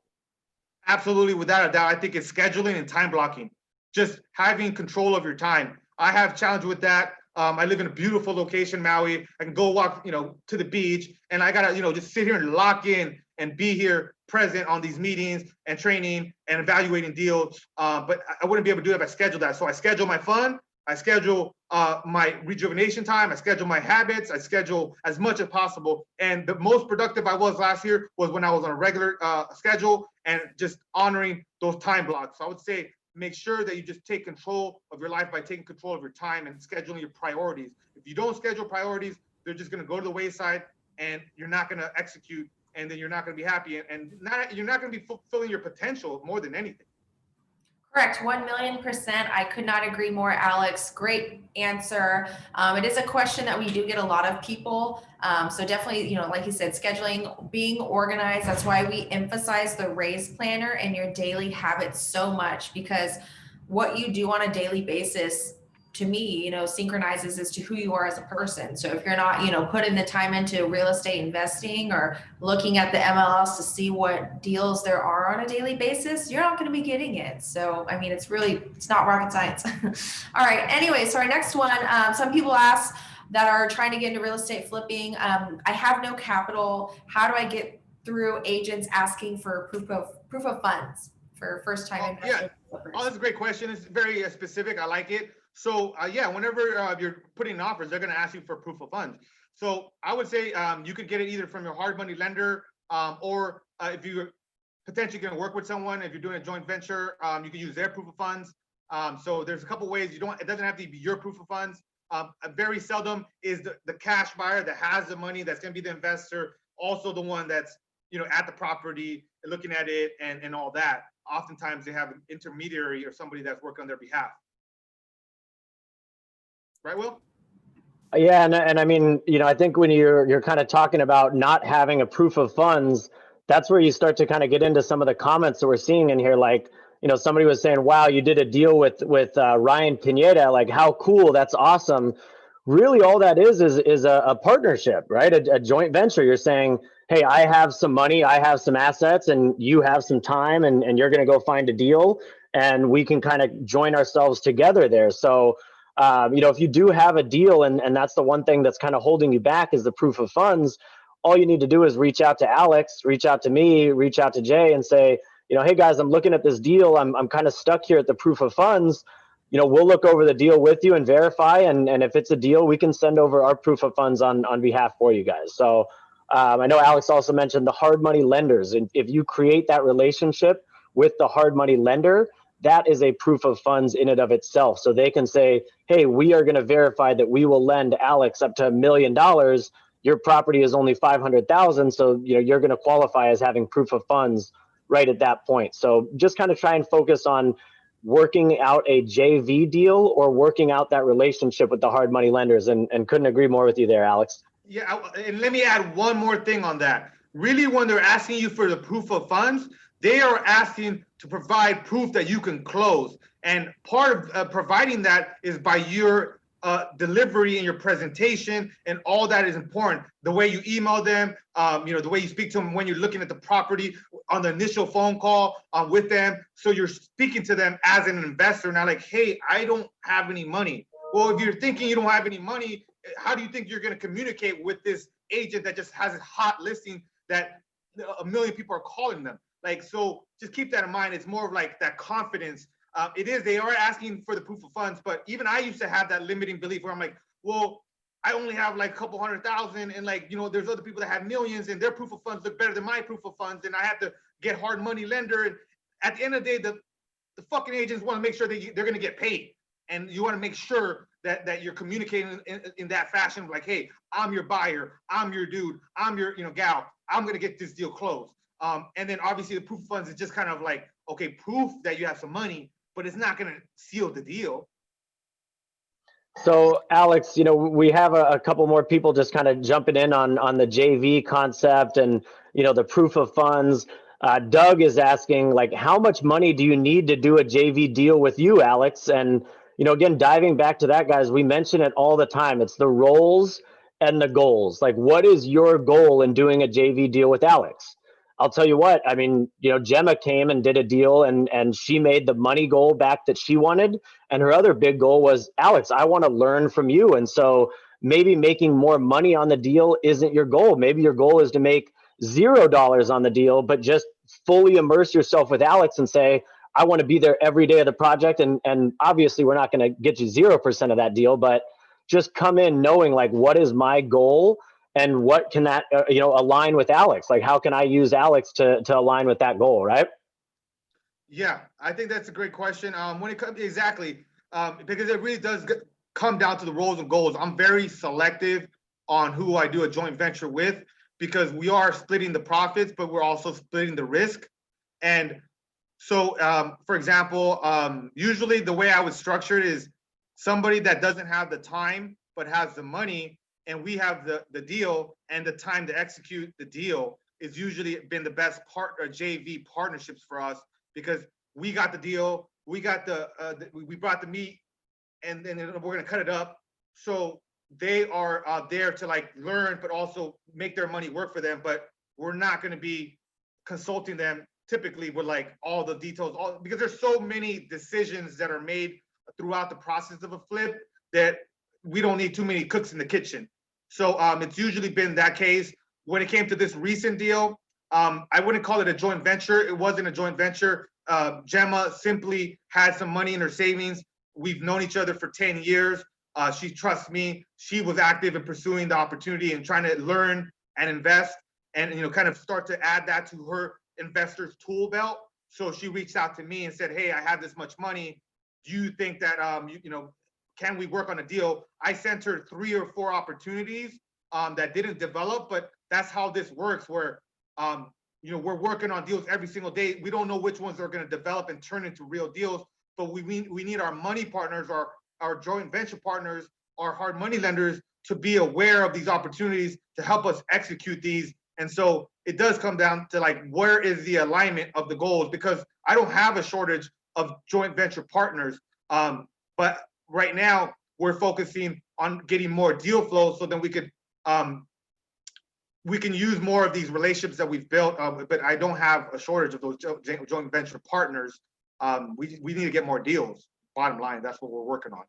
S2: Absolutely, without a doubt. I think it's scheduling and time blocking. Just having control of your time. I have challenge with that. I live in a beautiful location, Maui. I can go walk, to the beach, and I gotta, just sit here and lock in and be here present on these meetings and training and evaluating deals. But I wouldn't be able to do it if I schedule that. So I schedule my fun. I schedule my rejuvenation time. I schedule my habits. I schedule as much as possible. And the most productive I was last year was when I was on a regular schedule and just honoring those time blocks. So I would say make sure that you just take control of your life by taking control of your time and scheduling your priorities. If you don't schedule priorities, they're just going to go to the wayside and you're not going to execute, and then you're not going to be happy, and you're not going to be fulfilling your potential more than anything.
S3: Correct, 1,000,000%. I could not agree more, Alex. Great answer. It is a question that we do get a lot of people. So definitely, like you said, scheduling, being organized. That's why we emphasize the RAISE planner and your daily habits so much, because what you do on a daily basis, to me, synchronizes as to who you are as a person. So if you're not, putting the time into real estate investing or looking at the MLS to see what deals there are on a daily basis, you're not going to be getting it. So, I mean, it's not rocket science. All right. Anyway, so our next one, some people ask that are trying to get into real estate flipping. I have no capital. How do I get through agents asking for proof of funds for first time investors?
S2: Oh, that's a great question. It's very specific. I like it. So whenever you're putting offers, they're going to ask you for proof of funds. So I would say you could get it either from your hard money lender or if you're potentially going to work with someone, if you're doing a joint venture, you can use their proof of funds. So there's a couple ways. It doesn't have to be your proof of funds. Very seldom is the cash buyer that has the money that's going to be the investor also the one that's at the property looking at it and all that. Oftentimes they have an intermediary or somebody that's working on their behalf. Right, Will?
S1: Yeah, and I mean, I think when you're kind of talking about not having a proof of funds, that's where you start to kind of get into some of the comments that we're seeing in here. Like, somebody was saying, "Wow, you did a deal with Ryan Pineda. Like, how cool! That's awesome." Really, all that is a partnership, right? A joint venture. You're saying, hey, I have some money, I have some assets, and you have some time, and you're going to go find a deal, and we can kind of join ourselves together there. So, if you do have a deal, and that's the one thing that's kind of holding you back is the proof of funds, all you need to do is reach out to Alex, reach out to me, reach out to Jay, and say, hey guys, I'm looking at this deal. I'm kind of stuck here at the proof of funds. We'll look over the deal with you and verify. And if it's a deal, we can send over our proof of funds on behalf for you guys. So I know Alex also mentioned the hard money lenders. And if you create that relationship with the hard money lender, that is a proof of funds in and of itself. So they can say, hey, we are going to verify that we will lend Alex up to $1 million. Your property is only 500,000. So, you're going to qualify as having proof of funds right at that point. So just kind of try and focus on working out a JV deal or working out that relationship with the hard money lenders. And couldn't agree more with you there, Alex.
S2: Yeah, and let me add one more thing on that. Really, when they're asking you for the proof of funds, they are asking to provide proof that you can close. And part of providing that is by your delivery and your presentation, and all that is important. The way you email them, the way you speak to them when you're looking at the property on the initial phone call with them. So you're speaking to them as an investor, not like, hey, I don't have any money. Well, if you're thinking you don't have any money, how do you think you're going to communicate with this agent that just has a hot listing that 1 million people are calling them? Like, so just keep that in mind. It's more of like that confidence. They are asking for the proof of funds, but even I used to have that limiting belief where I'm like, well, I only have like a couple 100,000, and like, there's other people that have millions and their proof of funds look better than my proof of funds, and I have to get hard money lender. And at the end of the day, the fucking agents want to make sure that they're going to get paid. And you want to make sure that you're communicating in that fashion, like, hey, I'm your buyer, I'm your dude, I'm your gal, I'm going to get this deal closed. And then obviously the proof of funds is just kind of like, okay, proof that you have some money, but it's not going to seal the deal.
S1: So Alex, we have a couple more people just kind of jumping in on the JV concept and, the proof of funds. Doug is asking, like, how much money do you need to do a JV deal with you, Alex? And, again, diving back to that, guys, we mention it all the time. It's the roles and the goals. Like, what is your goal in doing a JV deal with Alex? I'll tell you what, I mean, Gemma came and did a deal and she made the money goal back that she wanted. And her other big goal was, Alex, I want to learn from you. And so maybe making more money on the deal isn't your goal. Maybe your goal is to make $0 on the deal, but just fully immerse yourself with Alex and say, I want to be there every day of the project. And obviously we're not going to get you 0% of that deal, but just come in knowing, like, what is my goal and what can that align with Alex? Like, how can I use Alex to align with that goal, right?
S2: Yeah, I think that's a great question. When it comes exactly, because it really does come down to the roles and goals. I'm very selective on who I do a joint venture with, because we are splitting the profits, but we're also splitting the risk. And so, for example, usually the way I would structure it is somebody that doesn't have the time but has the money, and we have the deal and the time to execute the deal, is usually been the best JV partnerships for us, because we got the deal, we got we brought the meat, and then we're gonna cut it up. So they are there to like learn, but also make their money work for them. But we're not gonna be consulting them typically with like all the details, because there's so many decisions that are made throughout the process of a flip that we don't need too many cooks in the kitchen. So it's usually been that case. When it came to this recent deal, I wouldn't call it a joint venture. It wasn't a joint venture. Gemma simply had some money in her savings. We've known each other for 10 years. She trusts me. She was active in pursuing the opportunity and trying to learn and invest and kind of start to add that to her investor's tool belt. So she reached out to me and said, hey, I have this much money. Do you think that can we work on a deal? I sent her 3 or 4 opportunities that didn't develop, but that's how this works, where we're working on deals every single day. We don't know which ones are going to develop and turn into real deals, but we need our money partners, our joint venture partners, our hard money lenders to be aware of these opportunities to help us execute these. And so it does come down to like, where is the alignment of the goals? Because I don't have a shortage of joint venture partners, but right now we're focusing on getting more deal flow so then we could we can use more of these relationships that we've built, but I don't have a shortage of those joint venture partners. We need to get more deals. Bottom line, that's what we're working on.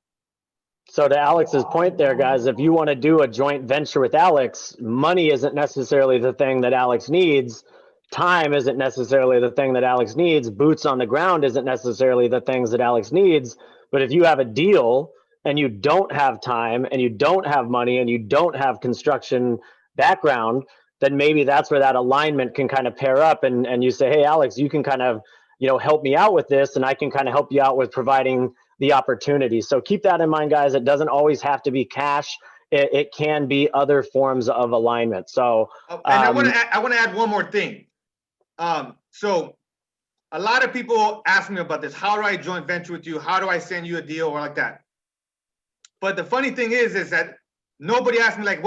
S1: So to Alex's point there, guys, if you want to do a joint venture with Alex, money isn't necessarily the thing that Alex needs. Time isn't necessarily the thing that Alex needs. Boots on the ground isn't necessarily the things that Alex needs. But if you have a deal and you don't have time and you don't have money and you don't have construction background, then maybe that's where that alignment can kind of pair up, and you say, hey, Alex, you can kind of, help me out with this, and I can kind of help you out with providing the opportunity. So keep that in mind, guys. It doesn't always have to be cash. It can be other forms of alignment. So,
S2: and I want to add one more thing. So a lot of people ask me about this. How do I joint venture with you? How do I send you a deal or like that? But the funny thing is that nobody asked me, like,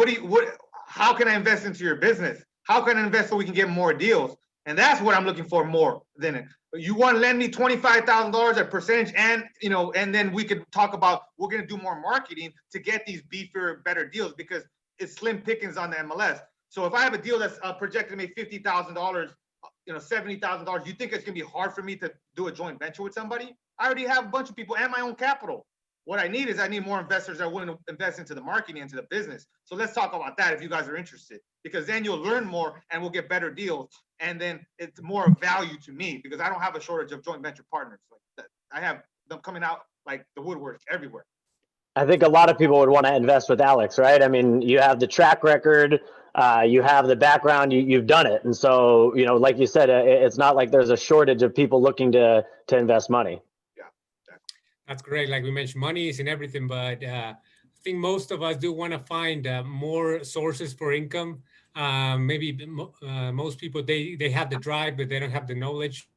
S2: how can I invest into your business? How can I invest so we can get more deals? And that's what I'm looking for more than it. You want to lend me $25,000 a percentage, and and then we could talk about, we're going to do more marketing to get these beefier, better deals, because it's slim pickings on the MLS. So if I have a deal that's projected to make $50,000, $70,000, you think it's going to be hard for me to do a joint venture with somebody? I already have a bunch of people and my own capital. What I need is more investors that are willing to invest into the marketing, into the business. So let's talk about that if you guys are interested, because then you'll learn more and we'll get better deals. And then it's more value to me, because I don't have a shortage of joint venture partners. Like that. I have them coming out like the woodwork everywhere.
S1: I think a lot of people would want to invest with Alex, right? I mean, you have the track record, you have the background, you've done it. And so, like you said, it's not like there's a shortage of people looking to invest money.
S4: That's great. Like we mentioned, money is in everything, but I think most of us do want to find more sources for income. Maybe most people, they have the drive, but they don't have the knowledge,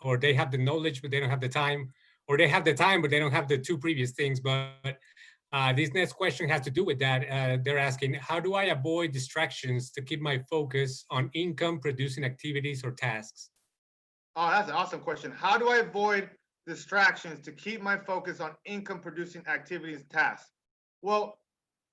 S4: or they have the knowledge, but they don't have the time, or they have the time, but they don't have the two previous things. But this next question has to do with that. They're asking, how do I avoid distractions to keep my focus on income producing activities or tasks?
S2: Oh, that's an awesome question. How do I avoid distractions to keep my focus on income producing activities and tasks? Well,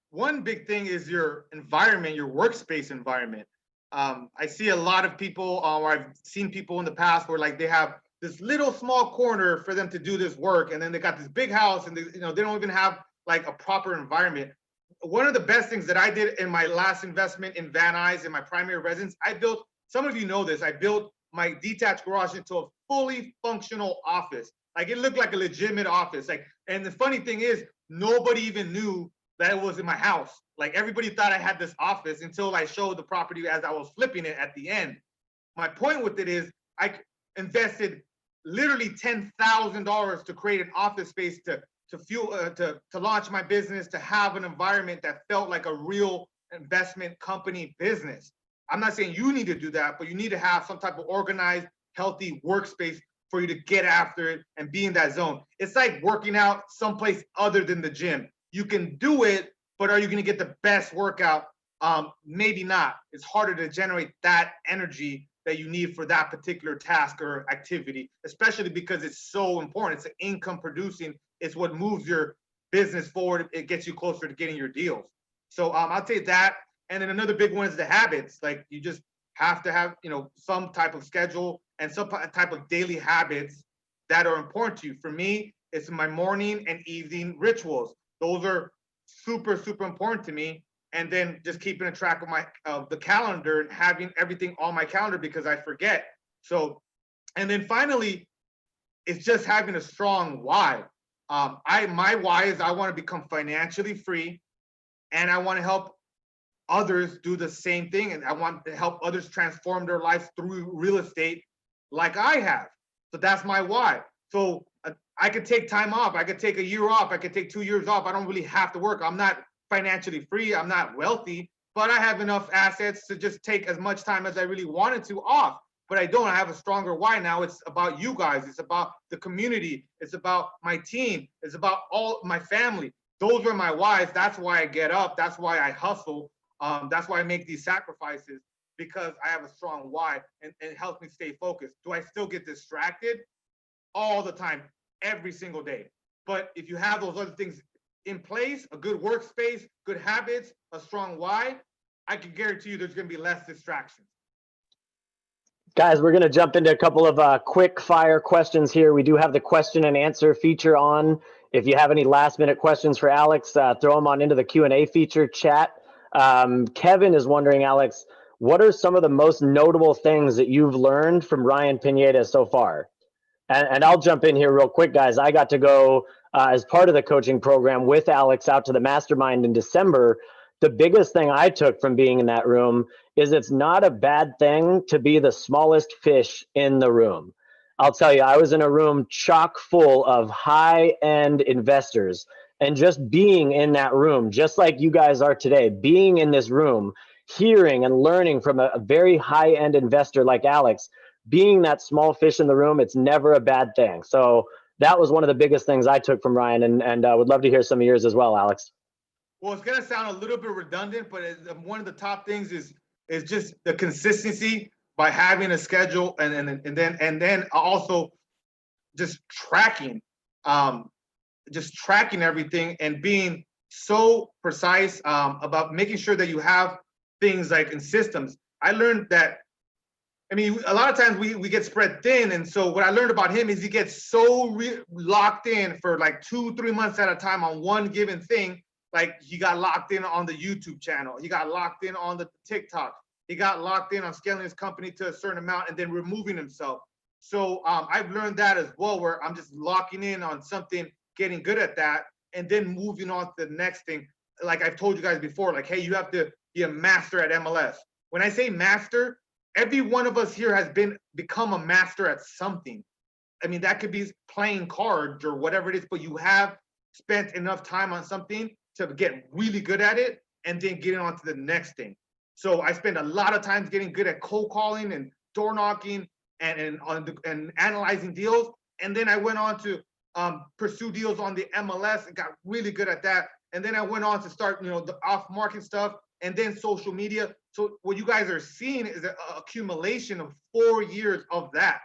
S2: one big thing is your environment, your workspace environment. I see a lot of people, or I've seen people in the past where like they have this little small corner for them to do this work, and then they got this big house, and they don't even have like a proper environment. One of the best things that I did in my last investment in Van Nuys, in my primary residence, I built, some of you know this, I built my detached garage into a fully functional office. Like it looked like a legitimate office. Like, and the funny thing is, nobody even knew that it was in my house. Like everybody thought I had this office until I showed the property as I was flipping it at the end. My point with it is I invested literally $10,000 to create an office space to launch my business, to have an environment that felt like a real investment company business. I'm not saying you need to do that, but you need to have some type of organized, healthy workspace for you to get after it and be in that zone. It's like working out someplace other than the gym. You can do it, but are you going to get the best workout? Maybe not. It's harder to generate that energy that you need for that particular task or activity, especially because it's so important. It's income producing. It's what moves your business forward. It gets you closer to getting your deals. So I'll say that. And then another big one is the habits. Like you just have to have, some type of schedule and some type of daily habits that are important to you. For me, it's my morning and evening rituals. Those are super, super important to me. And then just keeping a track of the calendar and having everything on my calendar because I forget. So, and then finally, it's just having a strong why. My why is I want to become financially free, and I want to help others do the same thing, and I want to help others transform their lives through real estate like I have. So that's my why. So I could take time off. I could take a year off. I could take 2 years off. I don't really have to work. I'm not financially free. I'm not wealthy, but I have enough assets to just take as much time as I really wanted to off. But I don't. I have a stronger why now. It's about you guys. It's about the community. It's about my team. It's about all my family. Those are my whys. That's why I get up. That's why I hustle. That's why I make these sacrifices, because I have a strong why, and it helps me stay focused. Do I still get distracted? All the time, every single day. But if you have those other things in place, a good workspace, good habits, a strong why, I can guarantee you there's going to be less distractions.
S1: Guys, we're going to jump into a couple of quick fire questions here. We do have the question and answer feature on. If you have any last minute questions for Alex, throw them on into the Q&A feature chat. Kevin is wondering, Alex, what are some of the most notable things that you've learned from Ryan Pineda so far? And I'll jump in here real quick, guys. I got to go as part of the coaching program with Alex out to the mastermind in December. The biggest thing I took from being in that room is it's not a bad thing to be the smallest fish in the room. I'll tell you, I was in a room chock full of high-end investors, and just being in that room, just like you guys are today, being in this room, hearing and learning from a very high-end investor like Alex, being that small fish in the room, it's never a bad thing. So that was one of the biggest things I took from Ryan, and I would love to hear some of yours as well, Alex.
S2: Well, it's going to sound a little bit redundant, but one of the top things is just the consistency by having a schedule, and then also just tracking everything and being so precise about making sure that you have things like in systems. I learned that, I mean, a lot of times we get spread thin. And so what I learned about him is he gets so locked in for like 2-3 months at a time on one given thing. Like he got locked in on the YouTube channel. He got locked in on the TikTok. He got locked in on scaling his company to a certain amount and then removing himself. So I've learned that as well, where I'm just locking in on something, getting good at that, and then moving on to the next thing. Like I've told you guys before, like, hey, you have to be a master at MLS. When I say master, every one of us here has become a master at something. I mean, that could be playing cards or whatever it is, but you have spent enough time on something to get really good at it and then getting on to the next thing. So I spent a lot of times getting good at cold calling and door knocking and analyzing deals. And then I went on to pursue deals on the MLS and got really good at that. And then I went on to start, the off-market stuff and then social media. So what you guys are seeing is an accumulation of 4 years of that.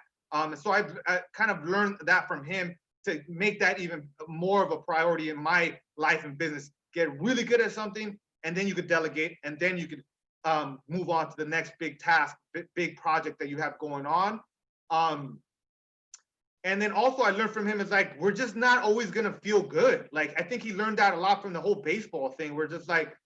S2: So I kind of learned that from him to make that even more of a priority in my life and business. Get really good at something, and then you could delegate, and then you could move on to the next big task, big project that you have going on. And then also I learned from him is like, we're just not always gonna feel good. Like, I think he learned that a lot from the whole baseball thing. We're just like,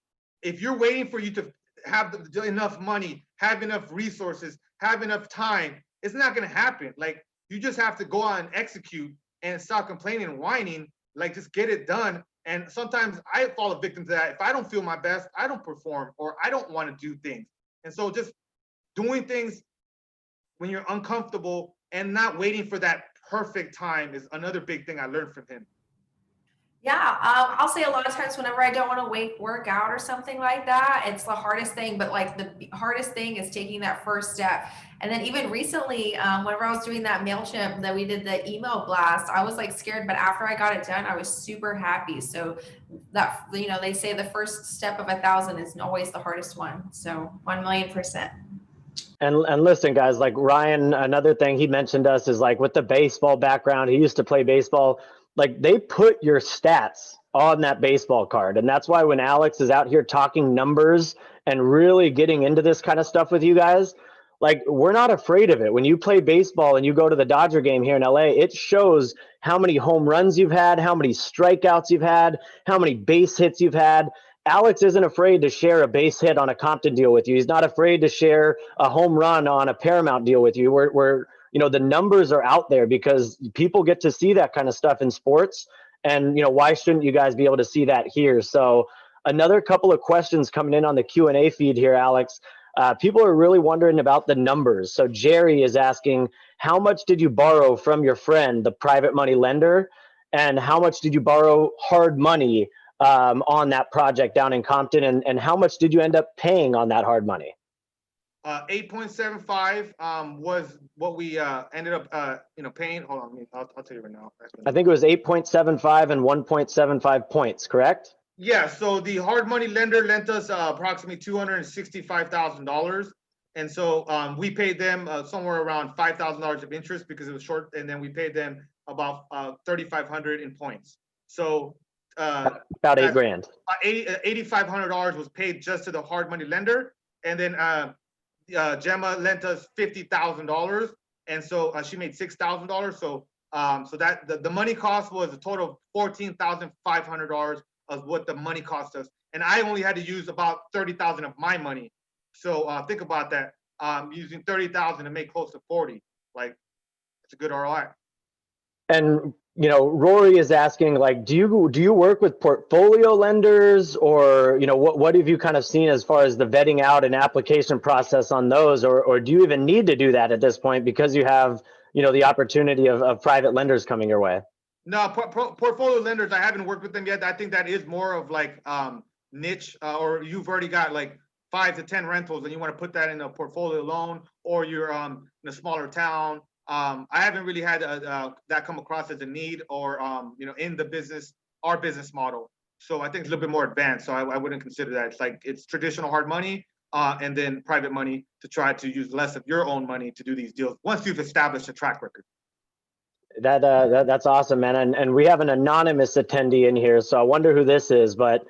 S2: if you're waiting for you to have enough money, have enough resources, have enough time, it's not gonna happen. Like, you just have to go out and execute and stop complaining and whining, like just get it done. And sometimes I fall a victim to that. If I don't feel my best, I don't perform, or I don't want to do things. And so just doing things when you're uncomfortable and not waiting for that perfect time is another big thing I learned from him.
S3: Yeah, I'll say a lot of times whenever I don't want to work out or something like that, it's the hardest thing. But like the hardest thing is taking that first step. And then even recently, whenever I was doing that MailChimp that we did the email blast, I was like scared, but after I got it done, I was super happy. So that, they say the first step of 1,000 is always the hardest one. So 1,000,000%.
S1: And listen, guys, like Ryan, another thing he mentioned us is like with the baseball background, he used to play baseball. Like they put your stats on that baseball card. And that's why when Alex is out here talking numbers and really getting into this kind of stuff with you guys, like we're not afraid of it. When you play baseball and you go to the Dodger game here in LA, it shows how many home runs you've had, how many strikeouts you've had, how many base hits you've had. Alex isn't afraid to share a base hit on a Compton deal with you. He's not afraid to share a home run on a Paramount deal with you. We're the numbers are out there because people get to see that kind of stuff in sports. And, why shouldn't you guys be able to see that here? So another couple of questions coming in on the Q&A feed here, Alex. People are really wondering about the numbers. So Jerry is asking, how much did you borrow from your friend, the private money lender? And how much did you borrow hard money on that project down in Compton? And how much did you end up paying on that hard money?
S2: 8.75 was what we ended up paying. Hold on, I'll tell you right now.
S1: I think it was 8.75 and 1.75 points, correct?
S2: Yeah, so the hard money lender lent us approximately $265,000. And so we paid them somewhere around $5,000 of interest because it was short. And then we paid them about $3,500 in points. So
S1: About
S2: That's-
S1: $8,000.
S2: $8,500 was paid just to the hard money lender, and then Gemma lent us $50,000, and so she made $6,000. So that the money cost was a total of $14,500 of what the money cost us, and I only had to use about $30,000 of my money. So think about that, using $30,000 to make close to 40. Like, it's a good ROI.
S1: And Rory is asking, like, do you work with portfolio lenders, or what have you kind of seen as far as the vetting out and application process on those, or do you even need to do that at this point because you have the opportunity of private lenders coming your way?
S2: No, portfolio lenders, I haven't worked with them yet. I think that is more of like niche, or you've already got like 5 to 10 rentals and you want to put that in a portfolio loan, or you're in a smaller town. I haven't really had that come across as a need, or in the business, our business model. So I think it's a little bit more advanced. So I wouldn't consider that. It's traditional hard money, and then private money to try to use less of your own money to do these deals once you've established a track record.
S1: That's awesome, man. And we have an anonymous attendee in here, so I wonder who this is, but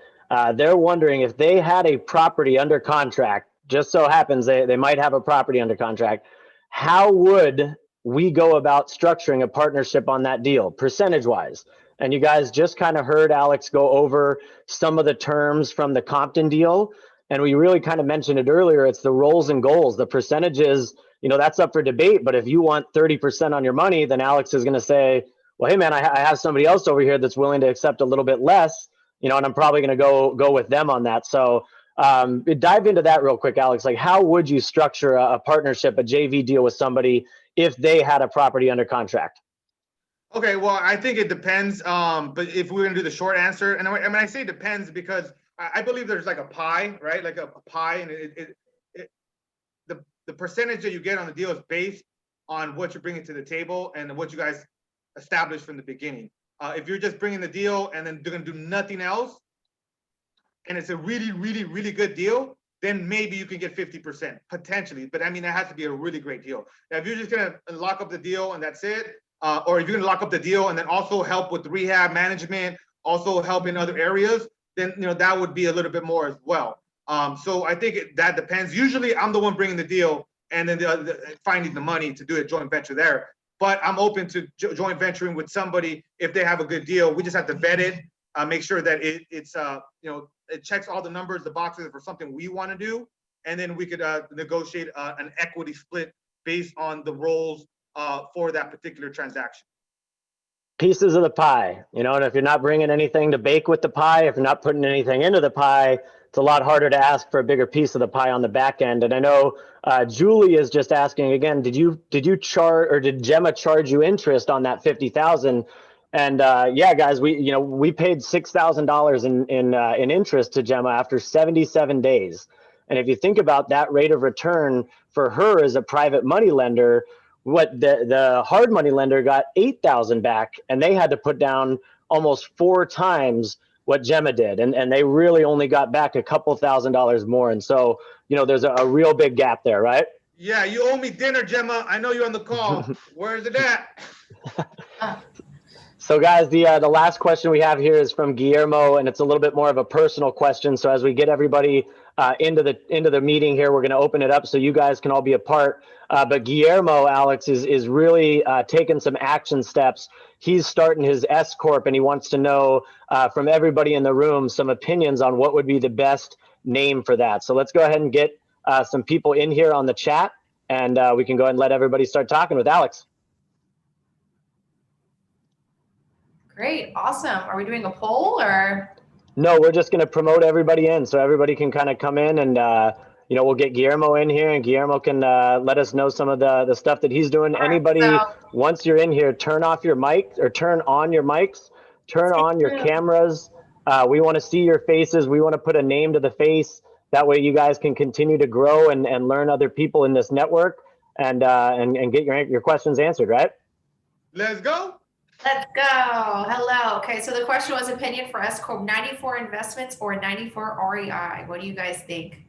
S1: they're wondering if they had a property under contract. Just so happens they might have a property under contract. How would we go about structuring a partnership on that deal, percentage wise? And you guys just kind of heard Alex go over some of the terms from the Compton deal, and we really kind of mentioned it earlier. It's the roles and goals, the percentages. That's up for debate. But if you want 30% on your money, then Alex is going to say, well, hey man, I have somebody else over here that's willing to accept a little bit less, and I'm probably going to go with them on that. So dive into that real quick, Alex. Like, how would you structure a partnership, a JV deal with somebody if they had a property under contract?
S2: Okay, well, I think it depends. But if we're gonna do the short answer, and I say depends because I believe there's like a pie, right? Like a pie, and the percentage that you get on the deal is based on what you're bringing to the table and what you guys established from the beginning. If you're just bringing the deal and then they're gonna do nothing else, and it's a really, really, really good deal, then maybe you can get 50% potentially. But I mean, that has to be a really great deal. Now, if you're just gonna lock up the deal and that's it, or if you're gonna lock up the deal and then also help with rehab management, also help in other areas, then that would be a little bit more as well. So I think that depends. Usually, I'm the one bringing the deal and then finding the money to do a joint venture there. But I'm open to joint venturing with somebody if they have a good deal. We just have to vet it, make sure that it's it checks all the numbers, the boxes for something we want to do, and then we could negotiate an equity split based on the roles for that particular transaction.
S1: Pieces of the pie, and if you're not bringing anything to bake with the pie, if you're not putting anything into the pie, it's a lot harder to ask for a bigger piece of the pie on the back end. And I know Julie is just asking again, did you charge, or did Gemma charge you interest on that 50,000? And yeah, guys, we paid $6,000 in interest to Gemma after 77 days. And if you think about that rate of return for her as a private money lender, what the hard money lender got 8,000 back, and they had to put down almost 4 times what Gemma did, and they really only got back a couple $1,000s more. And so there's a real big gap there, right?
S2: Yeah, you owe me dinner, Gemma. I know you're on the call. Where's it at?
S1: So guys, the last question we have here is from Guillermo, and it's a little bit more of a personal question. So as we get everybody into the meeting here, we're going to open it up so you guys can all be a part. But Guillermo, Alex, is really taking some action steps. He's starting his S Corp, and he wants to know from everybody in the room some opinions on what would be the best name for that. So let's go ahead and get some people in here on the chat, and we can go ahead and let everybody start talking with Alex.
S3: Great, awesome. Are we doing a poll or?
S1: No, we're just going to promote everybody in so everybody can kind of come in, and we'll get Guillermo in here, and Guillermo can let us know some of the stuff that he's doing. Anybody, once you're in here, turn off your mic, or turn on your mics, turn on your cameras. We want to see your faces. We want to put a name to the face. That way you guys can continue to grow and learn other people in this network, and get your questions answered, right?
S2: Let's go.
S3: Let's go. Hello. Okay, so the question was opinion for S Corp 94 investments or 94 REI. What do you guys think?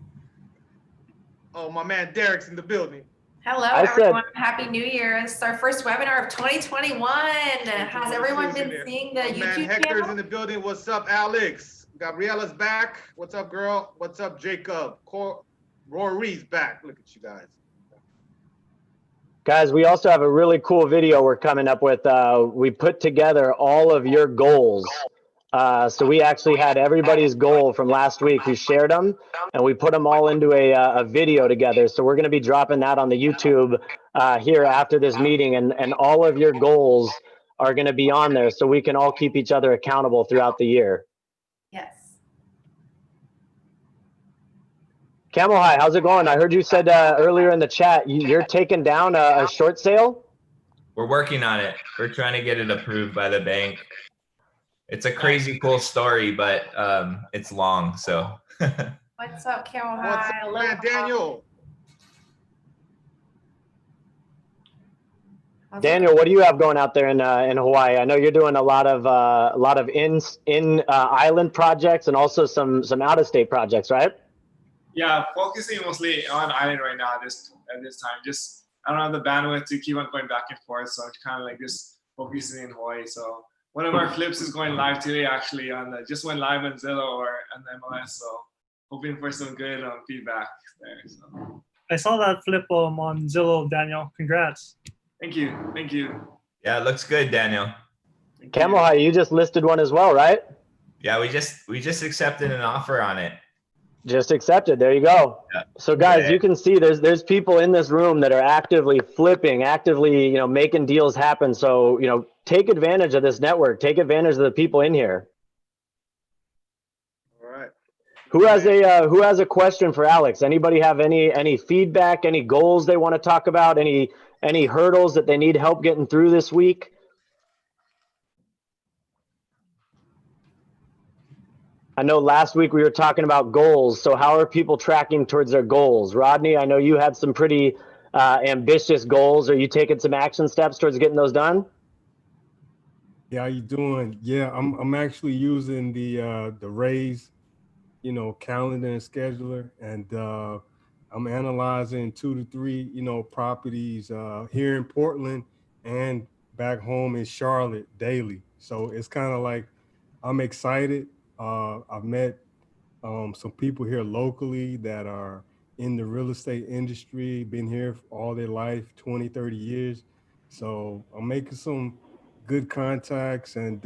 S2: Oh, my man Derek's in the building.
S3: Hello,
S1: I said-
S3: everyone. Happy New Year. This is our first webinar of 2021. Has everyone been seeing the
S2: Man,
S3: YouTube
S2: Hector's
S3: channel?
S2: in the building. What's up, Alex? Gabriella's back. What's up, girl? What's up, Jacob? Rory's back. Look at you guys.
S1: Guys, we also have a really cool video we're coming up with. We put together all of your goals. So we actually had everybody's goal from last week. We shared them and we put them all into a video together. So we're going to be dropping that on the YouTube here after this meeting, and all of your goals are going to be on there so we can all keep each other accountable throughout the year.
S3: Yes.
S1: Camel High, how's it going? I heard you said earlier in the chat you're taking down a short sale.
S5: We're working on it. We're trying to get it approved by the bank. It's a crazy cool story, but it's long, so.
S3: What's up, Camel
S2: What's
S3: High?
S2: up, man, Daniel?
S3: How's it
S1: Daniel, what do you have going out there in Hawaii? I know you're doing a lot of in island projects and also some out of state projects, right?
S6: Yeah, focusing mostly on island right now at this time. Just I don't have the bandwidth to keep on going back and forth, so I'm kind of like just focusing in Hawaii. So one of our flips is going live today, actually. Just went live on Zillow or on MLS. So hoping for some good feedback there. So
S7: I saw that flip on Zillow, Daniel. Congrats.
S6: thank you.
S5: Yeah, it looks good, Daniel.
S6: Thank
S1: Camel
S6: you.
S1: High, you just listed one as well, right?
S5: Yeah, we just accepted an offer on it.
S1: Just accepted. There you go.
S5: Yeah.
S1: So guys,
S5: Yeah.
S1: you can see there's people in this room that are actively flipping, actively, making deals happen. So, take advantage of this network. Take advantage of the people in here.
S2: All right.
S1: Who has a question for Alex? Anybody have any feedback, any goals they want to talk about, any hurdles that they need help getting through this week? I know last week we were talking about goals. So how are people tracking towards their goals? Rodney, I know you had some pretty ambitious goals. Are you taking some action steps towards getting those done?
S8: Yeah, how you doing? Yeah, I'm actually using the Raise, calendar and scheduler, and I'm analyzing 2 to 3, properties here in Portland and back home in Charlotte daily. So it's kind of like I'm excited. I've met some people here locally that are in the real estate industry, been here all their life, 20, 30 years. So I'm making some good contacts, and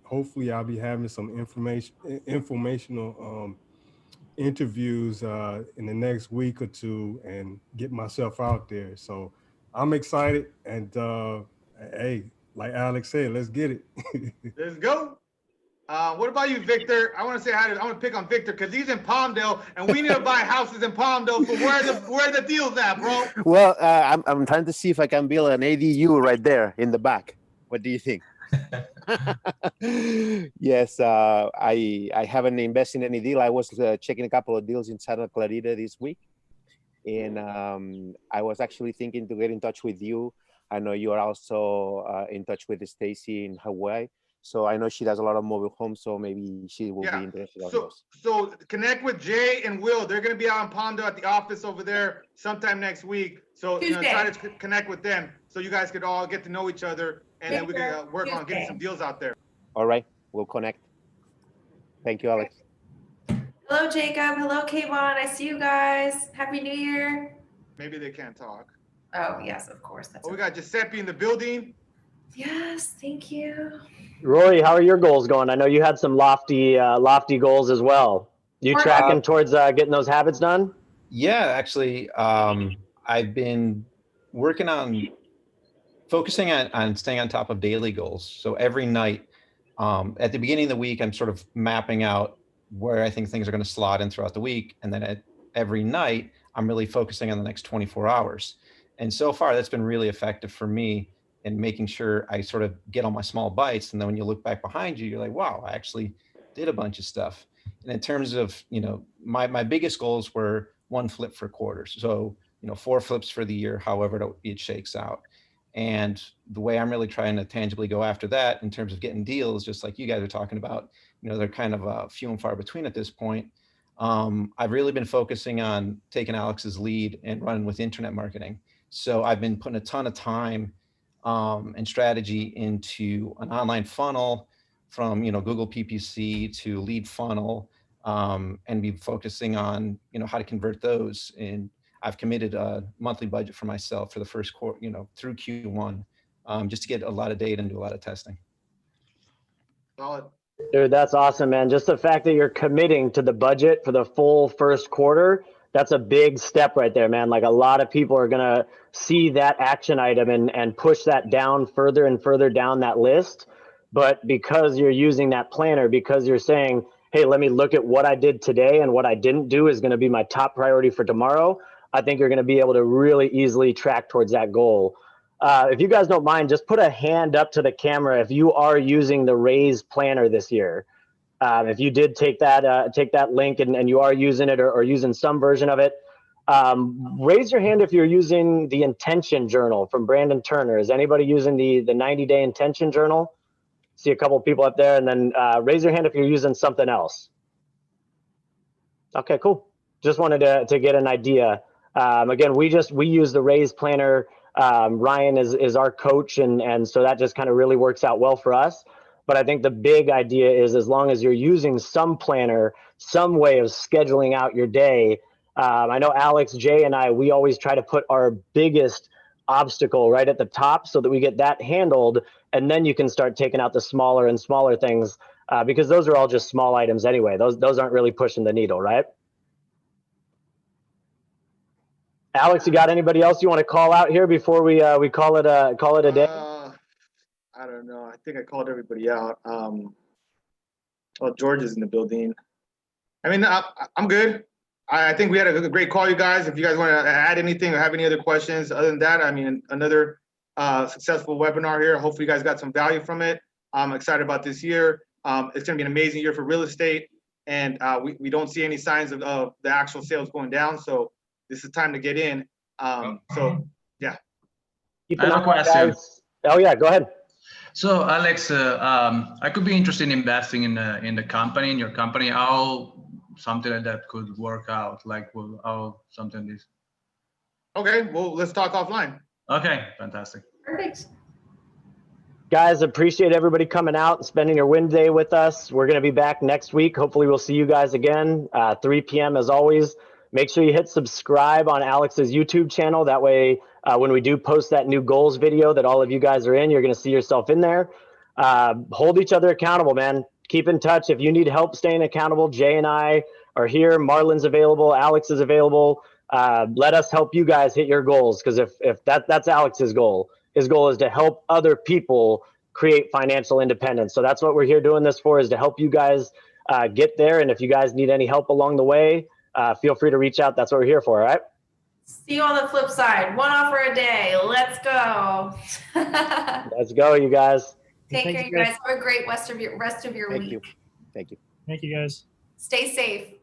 S8: hopefully I'll be having some informational interviews in the next week or two and get myself out there. So I'm excited, and hey, like Alex said, let's get it.
S2: Let's go. What about you, Victor? I want to say hi. I want to pick on Victor because he's in Palmdale, and we need to buy houses in Palmdale. So where the deals at, bro?
S9: Well, I'm trying to see if I can build an ADU right there in the back. What do you think? Yes, I haven't invested in any deal. I was checking a couple of deals in Santa Clarita this week, and I was actually thinking to get in touch with you. I know you are also in touch with Stacy in Hawaii. So I know she does a lot of mobile homes, so maybe she will be interested in those.
S2: So connect with Jay and Will. They're going to be out in Palmdale at the office over there sometime next week. So try to connect with them so you guys could all get to know each other, and then we can work on getting some deals out there.
S9: All right, we'll connect. Thank you, Alex.
S3: Hello, Jacob. Hello, Kayvon. I see you guys. Happy New Year.
S2: Maybe they can't talk.
S3: Oh, yes, of course. That's
S2: We got Giuseppe in the building.
S3: Yes, thank you.
S1: Rory, how are your goals going? I know you had some lofty goals as well. You tracking towards getting those habits done?
S10: Yeah, actually, I've been working on focusing on staying on top of daily goals. So every night, at the beginning of the week, I'm sort of mapping out where I think things are going to slot in throughout the week. And then every night, I'm really focusing on the next 24 hours. And so far, that's been really effective for me in making sure I sort of get all my small bites. And then when you look back behind you, you're like, wow, I actually did a bunch of stuff. And in terms of, my biggest goals were 1 flip for quarters. So, 4 flips for the year, however it shakes out. And the way I'm really trying to tangibly go after that in terms of getting deals, just like you guys are talking about, they're kind of few and far between at this point. I've really been focusing on taking Alex's lead and running with internet marketing. So I've been putting a ton of time and strategy into an online funnel from, Google PPC to lead funnel, and be focusing on, how to convert those. And I've committed a monthly budget for myself for the first quarter, through Q1, just to get a lot of data and do a lot of testing.
S2: Solid.
S1: Dude, that's awesome, man. Just the fact that you're committing to the budget for the full first quarter, that's a big step right there, man. Like a lot of people are going to see that action item and push that down further and further down that list. But because you're using that planner, because you're saying, hey, let me look at what I did today and what I didn't do is going to be my top priority for tomorrow, I think you're going to be able to really easily track towards that goal. If you guys don't mind, just put a hand up to the camera if you are using the Raise planner this year. If you did take that link and you are using it or using some version of it, raise your hand if you're using the intention journal from Brandon Turner. Is anybody using the 90-day intention journal? See a couple of people up there, and then raise your hand if you're using something else. Okay, cool. Just wanted to get an idea. Again, we use the Raise planner. Ryan is our coach, and so that just kind of really works out well for us. But I think the big idea is as long as you're using some planner, some way of scheduling out your day. I know Alex, Jay, and we always try to put our biggest obstacle right at the top so that we get that handled, and then you can start taking out the smaller and smaller things because those are all just small items anyway. Those aren't really pushing the needle, right? Alex, you got anybody else you want to call out here before we call it a day?
S2: I don't know. I think I called everybody out. Well, George is in the building. I mean, I'm good. I think we had a great call, you guys. If you guys want to add anything or have any other questions, other than that, I mean, another successful webinar here. Hopefully, you guys got some value from it. I'm excited about this year. It's going to be an amazing year for real estate, and we don't see any signs of the actual sales going down. So this is time to get in. So yeah.
S1: Keep
S11: I have
S1: an
S11: a
S1: eye on
S11: question.
S1: guys. Oh yeah, go ahead.
S11: So Alex, I could be interested in investing in the company, in your company. How something like that could work out? Like how something this?
S2: Okay, well, let's talk offline.
S11: Okay, fantastic.
S3: Perfect.
S1: Guys, appreciate everybody coming out and spending your Wednesday with us. We're going to be back next week. Hopefully we'll see you guys again, 3 p.m. as always. Make sure you hit subscribe on Alex's YouTube channel. That way, when we do post that new goals video that all of you guys are in, you're going to see yourself in there. Hold each other accountable, man. Keep in touch. If you need help staying accountable, Jay and I are here. Marlon's available. Alex is available. Let us help you guys hit your goals, because if that's Alex's goal. His goal is to help other people create financial independence. So that's what we're here doing this for, is to help you guys get there. And if you guys need any help along the way, feel free to reach out. That's what we're here for, all right?
S3: See you on the flip side. 1 offer a day. Let's go.
S1: Let's go, you guys.
S3: Take
S7: Thank
S3: care,
S7: you,
S3: you
S7: guys.
S3: guys. Have a great rest of your
S9: Thank
S3: week.
S9: you. Thank you.
S7: Thank you, guys.
S3: Stay safe.